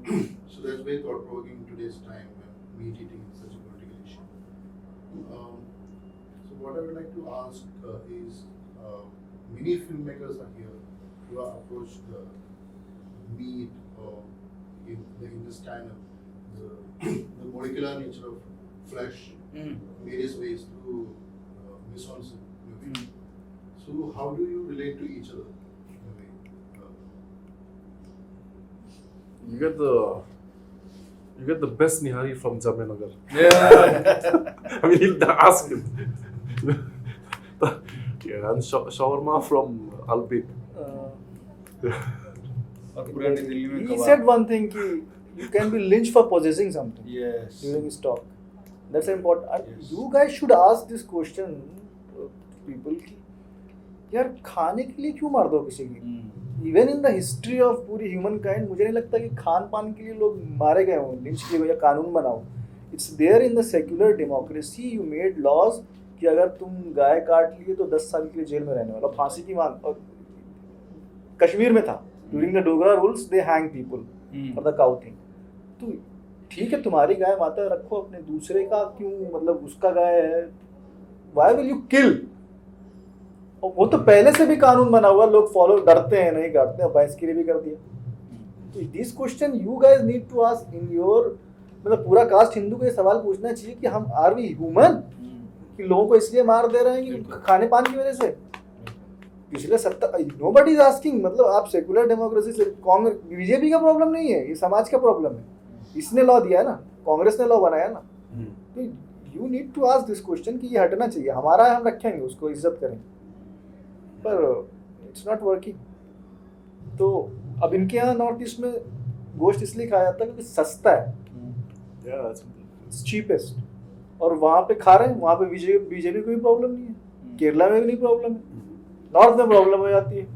films. So that's very thought-provoking in today's time when meat-eating is such a political issue. So what I would like to ask is, many filmmakers are here who are approached meat or in the intestine, the molecular nature of flesh, various ways through Mise-en-scène movie. So how do you relate to each other? You get the best nihari from Jamnagar. Yeah. I mean, he'll ask him. Yeah, and shawarma from Albik. He said one thing, ki you can be lynched for possessing something. Yes. During his talk. That's important. Yes. You guys should ask this question to people ki यार खाने के लिए क्यों मार दो किसी की? Even in the history of पूरी human kind, मुझे नहीं लगता कि खान पान के लिए लोग मारे गए हों, लिंच किए गए या कानून बनाओ. It's there in the secular democracy. You made laws कि अगर तुम गाय काट लिए तो 10 साल के लिए जेल में रहने वाला, फांसी की मांग. और कश्मीर में था, during the Dogra rules they hang people for the cow thing. तो ठीक है, तुम्हारी गाय माता रखो, अपने दूसरे का क्यों, मतलब उसका गाय है, व्हाई विल यू किल? और वो तो पहले से भी कानून बना हुआ, लोग फॉलो डरते हैं, नहीं करते हैं, भैंस के लिए भी कर दिया. तो this question you guys need to ask in your, मतलब पूरा कास्ट हिंदू को ये सवाल पूछना चाहिए कि हम आर वी ह्यूमन, कि लोगों को इसलिए मार दे रहे हैं कि खाने पान की वजह से. पिछले 70 नोबडी इज आस्किंग. मतलब आप सेकुलर डेमोक्रेसी से, कांग्रेस बीजेपी का प्रॉब्लम नहीं है, ये समाज का प्रॉब्लम है. इसने लॉ दिया है ना, कांग्रेस ने लॉ बनाया ना. तो you need to ask this question कि ये हटना चाहिए. हमारा है, हम रखेंगे उसको, इज्जत करेंगे, पर इट्स नॉट वर्किंग. तो अब इनके यहाँ नॉर्थ ईस्ट में गोश्त इसलिए खाया जाता है क्योंकि सस्ता है, चीपेस्ट, और वहाँ पे खा रहे हैं. वहाँ पे बीजेपी कोई प्रॉब्लम नहीं है, केरला में भी नहीं प्रॉब्लम है, नॉर्थ में प्रॉब्लम हो जाती है.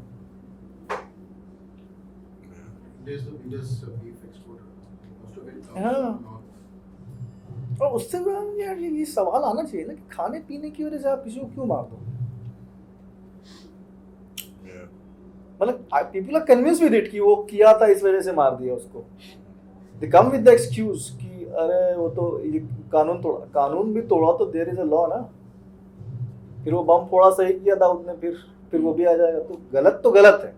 हाँ, और उससे यार ये सवाल आना चाहिए ना कि खाने पीने की वजह से आप किसी को क्यों मार दो. मतलब people are convinced with it कि वो किया था इस वजह से मार दिया उसको. दे कम विद द एक्सक्यूज कि अरे वो तो ये कानून तोड़ा. कानून भी तोड़ा तो देयर इज अ लॉ ना. फिर वो बम फोड़ा सही किया था उसने, फिर वो भी आ जाएगा. तो गलत है,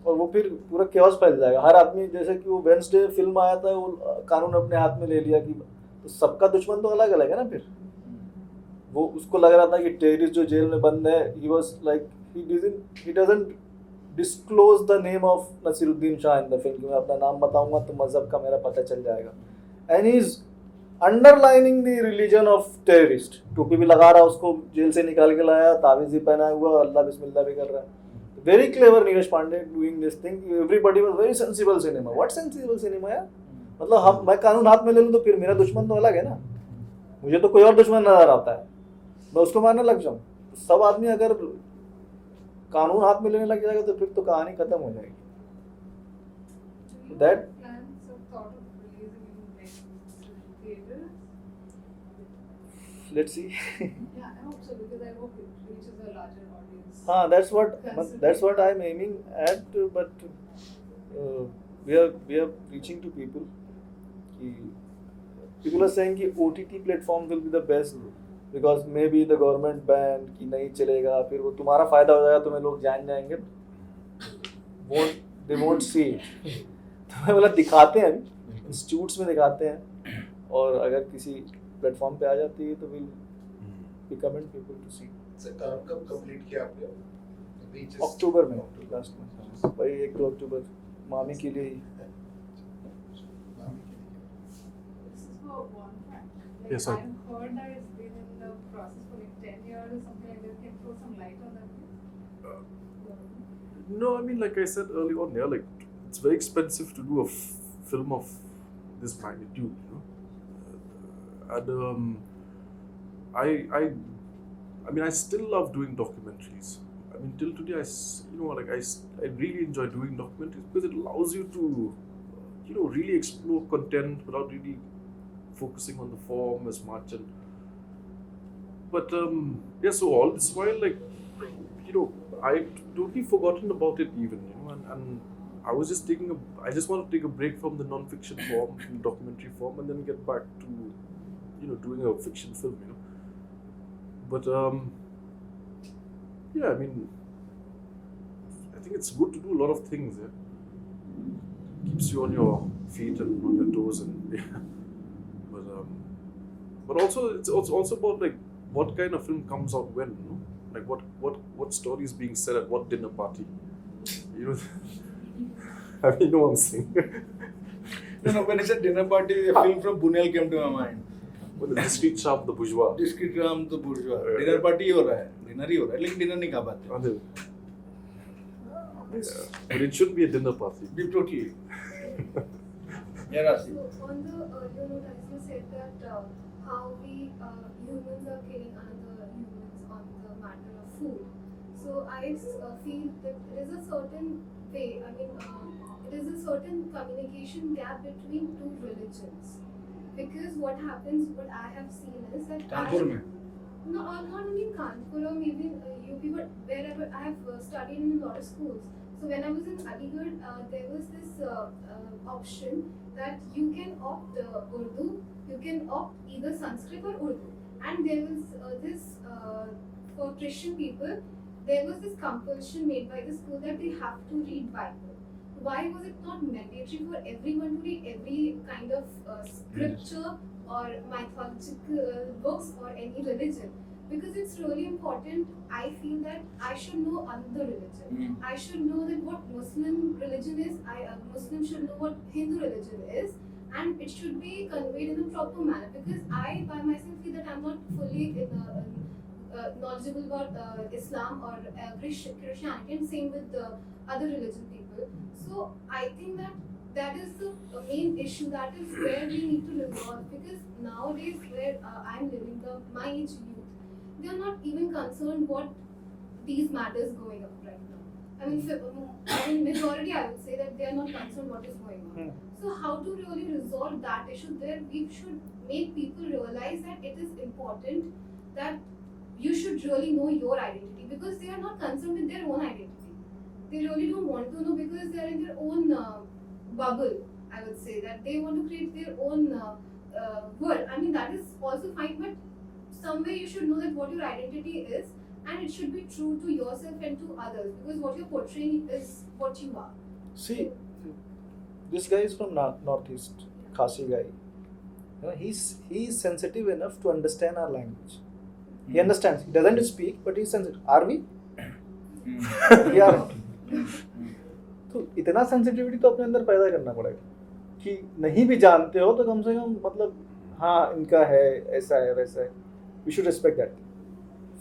और वो फिर पूरा केओस फैल जाएगा. हर आदमी, जैसे कि वो वेडनेसडे फिल्म आया था, वो कानून अपने हाथ में ले लिया कि तो सबका दुश्मन तो अलग अलग है ना. फिर वो उसको लग रहा था कि टेररिस्ट जो जेल में बंद है, he was like he doesn't disclose the name of Naseeruddin Shah in the film कि मैं अपना नाम बताऊंगा तो मजहब का मेरा पता चल जाएगा. and he is underlining the religion of terrorist. टोपी भी लगा रहा, उसको जेल से निकाल के लाया, तावीज़ भी पहना हुआ, अल्लाह बिस्मिल्लाह भी कर रहा है. very clever Neeraj Pandey doing this thing. everybody was very sensible cinema. what sensible cinema यार? मतलब मैं कानून हाथ में ले लूँ तो फिर मेरा दुश्मन तो अलग है ना. मुझे तो कोई और दुश्मन नजर आता है, मैं उसको मारने लग जाऊँ. सब आदमी अगर कानून हाथ में लेने लग जाएगा तो फिर तो कहानी खत्म हो जाएगी. That plans of thought of releasing in next theaters? let's see. Yeah, I hope so because I hope it reaches a larger audience. हाँ, that's what I'm aiming at, but we are reaching to people. People are saying कि OTT platform will be the best because maybe the government ban कि नहीं चलेगा, फिर वो तुम्हारा फायदा हो जाएगा, तुम्हें लोग जान जाएंगे, they won't see it. तो मैं बोला दिखाते हैं, अभी इंस्टीट्यूट्स में दिखाते हैं, और अगर किसी प्लेटफॉर्म पे आ जाती है तो विल रिकमेंड पीपल टू सी. कब कंप्लीट किया आपने? अक्टूबर में, लास्ट में, भाई 1-2 अक्टूबर, मामी के लिए ही. This is for Wanphrang. Like, Yes, sir. I've heard that it's been in the process for like 10 years or something like that. Can you throw some light on that? No, I mean, like I said earlier on, yeah, like it's very expensive to do a film of this magnitude, you know. And I mean, I still love doing documentaries. I mean, till today, I really enjoy doing documentaries because it allows you to, really explore content without really focusing on the form as much. But so all this while, like, I totally forgotten about it even, and I was just I just want to take a break from the non-fiction form, from the documentary form, and then get back to, doing a fiction film, But yeah, I mean, I think it's good to do a lot of things. Yeah? Keeps you on your feet and on your toes, and yeah. But also it's also about like what kind of film comes out when, like what story is being said at what dinner party, I mean, you know what I'm saying. No, when I said dinner party, a film from Bunel came to my mind. The Discreet Charm, the Bourgeois. Discreet Charm, the Bourgeois. Dinner party हो रहा है, dinner ही हो रहा है, लेकिन dinner नहीं खा पाते. But it should be a dinner party. Totally. Yeah, Rasi. So on the earlier note, as you said that how we humans are killing other humans on the matter of food. So I feel that there is a certain way. I mean, is a certain communication gap between two religions. Because what happens, what I have seen is that Kanpur में no, not only in Kanpur or maybe UP, but wherever I have studied in a lot of schools. So when I was in Aligarh, there was this option that you can opt Urdu, you can opt either Sanskrit or Urdu. And there was this, for Christian people, there was this compulsion made by the school that they have to read Bible. Why was it not mandatory for everyone to read every kind of scripture or mythological books or any religion? Because it's really important. I feel that I should know another religion. I should know that what Muslim religion is. Muslim should know what Hindu religion is, and it should be conveyed in a proper manner. Because I, by myself, feel that I'm not fully knowledgeable about Islam or Christianity, and same with the other religion people. So I think that is the main issue. That is where we need to resolve. Because nowadays, where I'm living, my age youth, they are not even concerned what these matters going on right now. I mean, majority I would say that they are not concerned what is going on. So how to really resolve that issue? There we should make people realize that it is important that you should really know your identity, because they are not concerned with their own identity. They really don't want to know because they are in their own bubble. I would say that they want to create their own world. I mean, that is also fine, but somewhere you should know that what your identity is, and it should be true to yourself and to others, because what you're portraying is what you are. See, this guy is from Northeast, Khasi guy. You know, he's sensitive enough to understand our language. He understands. He doesn't speak, but he's sensitive. Are we? We are. तो इतना sensitivity तो अपने अंदर पैदा करना पड़ेगा कि नहीं भी जानते हो तो कम से कम मतलब हाँ इनका है, ऐसा है, वैसा है. We should respect that.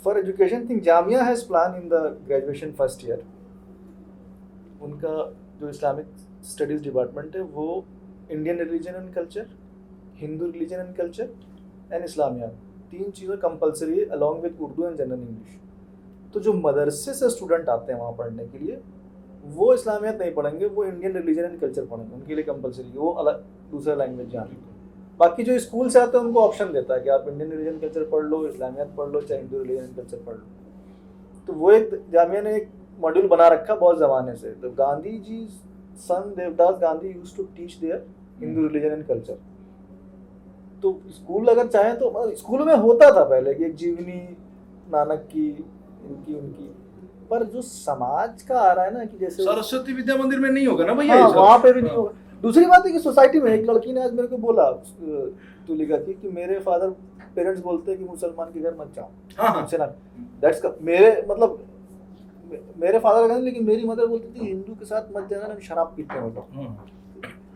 For education, I think Jamia has planned in the graduation first year. उनका जो इस्लामिक स्टडीज डिपार्टमेंट है वो Indian religion and culture, Hindu religion and culture and Islamia, 3 चीज़ें कंपलसरी है along with Urdu and general English. तो जो मदरसे से स्टूडेंट आते हैं वहाँ पढ़ने के लिए वो इस्लामियात नहीं पढ़ेंगे, वो इंडियन रिलीजन एंड कल्चर पढ़ेंगे. उनके लिए कंपलसरी है, वो अलग दूसरा लैंग्वेज जाने. बाकी जो स्कूल से आते हैं उनको ऑप्शन देता है कि आप इंडियन रिलीजन कल्चर पढ़ लो, इस्लामियात पढ़ लो, चाहे हिंदू रिलीजन कल्चर पढ़ लो. तो वो एक जामिया ने एक मॉड्यूल बना रखा बहुत ज़माने से. तो Gandhi ji son Devdas Gandhi used to teach their Hindu religion and culture. तो स्कूल अगर चाहें तो स्कूल में होता था पहले कि एक जीवनी नानक की, इनकी उनकी, पर जो समाज का आ रहा है ना कि जैसे सरस्वती विद्या मंदिर में नहीं होगा ना भैया. हाँ, वहाँ पे भी नहीं होगा. दूसरी बात है कि सोसाइटी में एक लड़की ने आज मेरे को बोला तुलिका की कि मेरे फादर पेरेंट्स बोलते हैं कि मुसलमान के घर मत जाओ. हाँ. दैट्स मेरे मतलब मेरे फादर कहते, लेकिन मेरी मदर बोलती थी हिंदू के साथ मत जाना, शराब पीते हैं मतलब.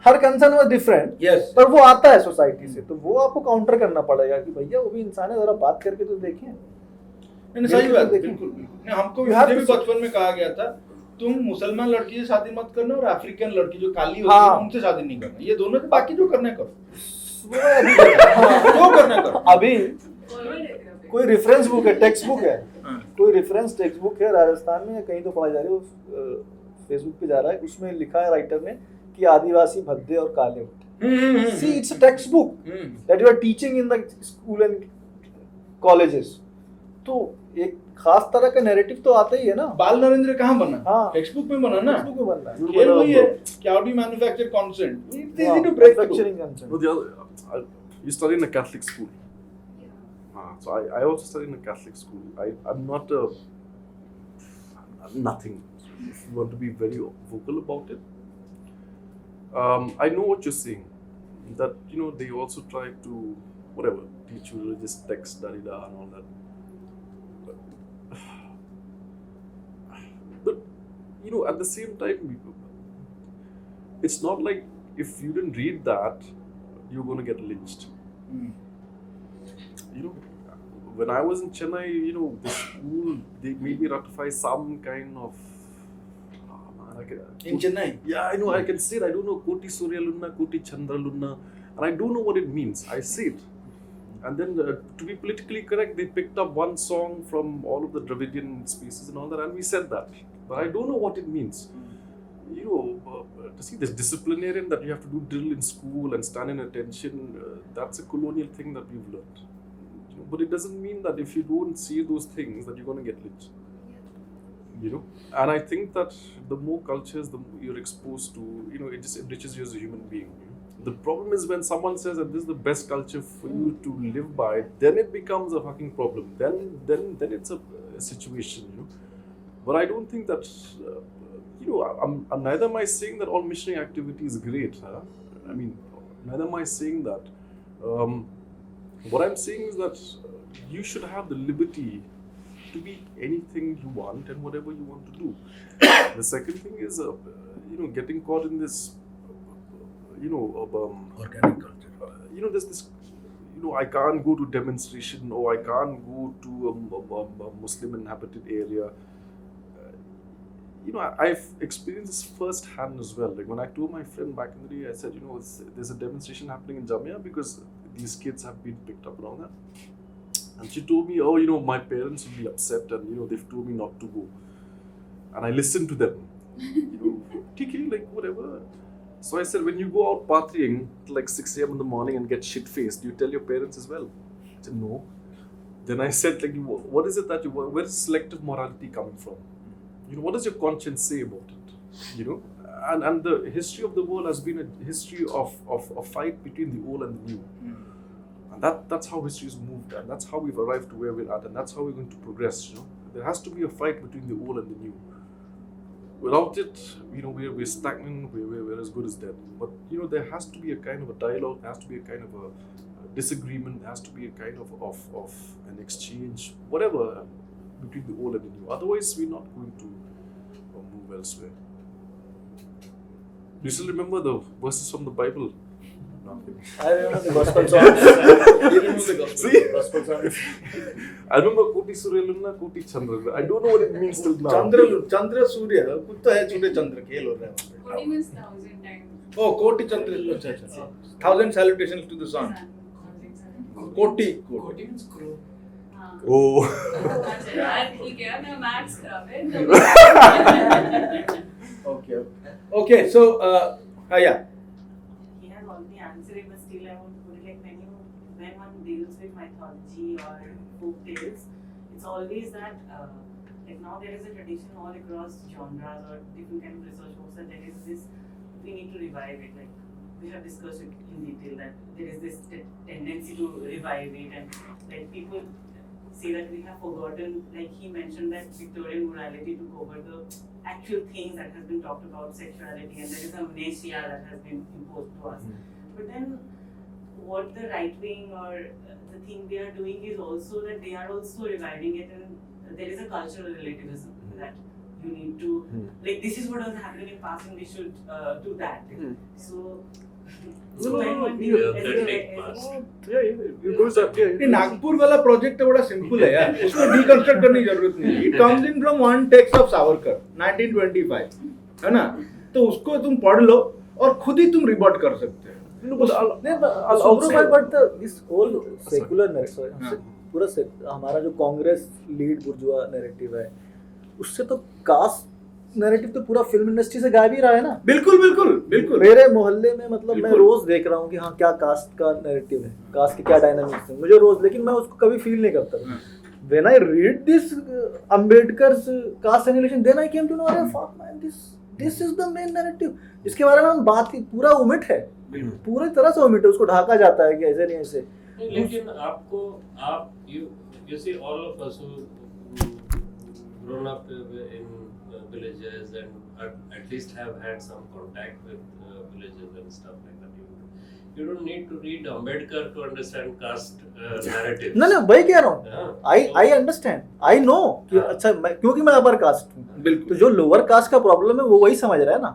हर कंसर्न वाज डिफरेंट. यस. पर वो आता है सोसाइटी से, तो वो आपको काउंटर करना पड़ेगा कि भैया वो भी इंसान है, जरा बात करके तो देखें. सही बात, बिल्कुल. हमको मुझे भी बचपन में कहा गया था तुम मुसलमान लड़की से शादी मत करना और अफ्रीकन लड़की जो काली होती है उनसे शादी नहीं करना. ये दोनों के बाकी जो करना करो, जो करना करो. अभी कोई रेफरेंस बुक है, टेक्स्ट बुक है, कोई रेफरेंस टेक्स्ट बुक है राजस्थान में कहीं तो पढ़ा जा रही है, वो फेसबुक पे जा रहा है, उसमें लिखा है राइटर ने कि आदिवासी भद्दे और काले होते. See it's a text book that you are teaching in the school and colleges. तो एक खास तरह का नैरेटिव तो आता ही है ना. बाल नरेंद्र कहाँ बना? हाँ, टेक्स्ट बुक में बना ना. टेक्स्ट बुक में बना. खेल वही है कि how do you manufacture consent. It's easy to break manufacturing consent. No, the other, you study in a Catholic school. So I also study in a Catholic school. I'm not nothing. If you want to be very vocal about it, I know what you're saying. That they also try to whatever teach you religious texts, da and all that. But at the same time, it's not like if you didn't read that, you're going to get lynched. When I was in Chennai, the school, they made me ratify some kind of... in Chennai? Yeah, I know, I can say it. I don't know, Koti Surya Lunna, Koti Chandra Lunna, and I don't know what it means. I say it. And then, to be politically correct, they picked up one song from all of the Dravidian spaces and all that, and we said that. But I don't know what it means. see this disciplinarian that you have to do drill in school and stand in attention, that's a colonial thing that we've learned. But it doesn't mean that if you don't see those things that you're going to get lynched. And I think that the more cultures, the more you're exposed to, it just enriches you as a human being. The problem is when someone says that this is the best culture for you to live by, then it becomes a fucking problem. Then it's a situation, But I don't think that, I'm neither am I saying that all missionary activity is great. I mean, neither am I saying that. What I'm saying is that you should have the liberty to be anything you want and whatever you want to do. The second thing is, getting caught in this, Organic culture. There's this, I can't go to demonstration or I can't go to a Muslim inhabited area. I've experienced this firsthand as well. Like when I told my friend back in the day, I said, there's a demonstration happening in Jamia because these kids have been picked up around that. And she told me, my parents will be upset and, they've told me not to go. And I listened to them. TK, like whatever. So I said, when you go out partying till like 6 a.m. in the morning and get shit-faced, do you tell your parents as well? I said, no. Then I said, like, what is it that where is selective morality coming from? What does your conscience say about it? And the history of the world has been a history of a fight between the old and the new. And that's how history has moved, and that's how we've arrived to where we're at, and that's how we're going to progress. There has to be a fight between the old and the new. Without it, we're stagnant, we're as good as dead. But there has to be a kind of a dialogue, there has to be a kind of a disagreement, there has to be a kind of an exchange, whatever, between the old and the new. Otherwise, we're not going to move elsewhere. Do you still remember the verses from the Bible? Nothing. I remember the gospel songs. You remember the gospel? See? Gospel songs. I remember Koti Surya, Koti Chandra. I don't know what it means till now. Chandra Surya, कुछ तो है Surya Chandra खेल हो रहा है. Koti means 1,000 times. Oh, Koti Chandra, अच्छा. 1,000 salutations to the sun. Koti means crow. Oh. अच्छा यार ठीक है मैं मैथ्स खराब है. Okay. So yeah. He has already answered it, but still I want to put it like when one deals with mythology or folk tales, it's always that like now there is a tradition all across genres or different kind of research books that there is this, we need to revive it. Like we have discussed it in detail that there is this tendency to revive it, and like people say that we have forgotten, like he mentioned that Victorian morality took over the actual things that has been talked about, sexuality, and there is amnesia that has been imposed to us. But then what the right wing or the thing they are doing is also that they are also reviving it, and there is a cultural relativism that you need to, like this is what was happening in past and we should do that. So ये नागपुर वाला project तो बड़ा simple है यार, उसको deconstruct करने की जरूरत नहीं है. It comes in from one text of Savarkar 1925, है ना? तो उसको तुम पढ़ लो और खुद ही तुम रिबॉट कर सकते हो. But this whole secular narrative, पूरा हमारा जो कांग्रेस लीड बुर्जुआ नैरेटिव है, उससे तो कास्ट नैरेटिव तो पूरा फिल्म इंडस्ट्री से गायब ही रहा है ना. बिल्कुल. मेरे मोहल्ले में मतलब मैं रोज देख रहा हूँ कि हाँ क्या कास्ट का नैरेटिव है, कास्ट के क्या डायनामिक्स है, मुझे रोज, लेकिन मैं उसको कभी फील नहीं करता. When I read this Ambedkar's caste annihilation, then I came to know, अरे fuck man, this is the main narrative. इसके बारे में हम बात ही पूरा उमिट है, पूरी तरह से उमिट है, उसको ढाका जाता है कि ऐसे नहीं ऐसे. लेकिन आप you see all of us who grown up in villages and at least have had some contact with villages and stuff like that. You don't need to read Ambedkar to understand caste narrative. नहीं वही कह रहा हूँ. I understand, I know कि अच्छा क्योंकि मैं upper caste हूँ, तो जो लोअर कास्ट का प्रॉब्लम है वो वही समझ रहा है ना.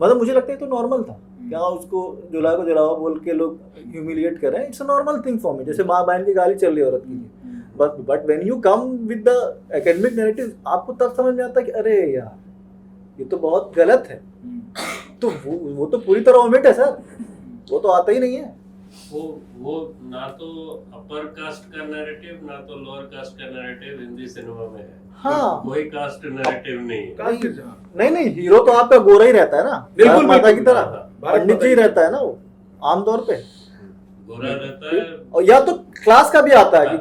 मतलब मुझे लगता है तो नॉर्मल था, क्या उसको जुला को जलावा बोल के लोग ह्यूमिलिएट कर रहे हैं. It's a normal thing for me, जैसे माँ बहन की गाली चल रही है औरत की. But when you come with the academic narrative, आपको तब समझ में आता है कि अरे यार ये तो बहुत गलत है. तो वो तो पूरी तरह ओमिट है सर, वो तो आता ही नहीं है. वो ना तो अपर कास्ट का नैरेटिव ना तो लोअर कास्ट का नैरेटिव हिंदी सिनेमा में है। हाँ। कोई कास्ट नैरेटिव नहीं है। नहीं हीरो तो आपका गोरा ही रहता है ना, बिल्कुल, भारत माता की बिल्कुल। तरह पंडित जी रहता है ना वो आमतौर पे, गोरा रहता है। और या तो क्लास का भी आता है कि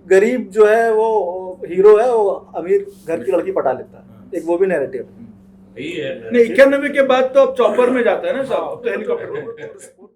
गरीब जो है वो हीरो है, वो अमीर घर की लड़की पटा लेता है, एक वो भी नैरेटिव यही है नहीं 91 के बाद तो अब चॉपर में जाता है ना सब, अब तो हेलीकॉप्टर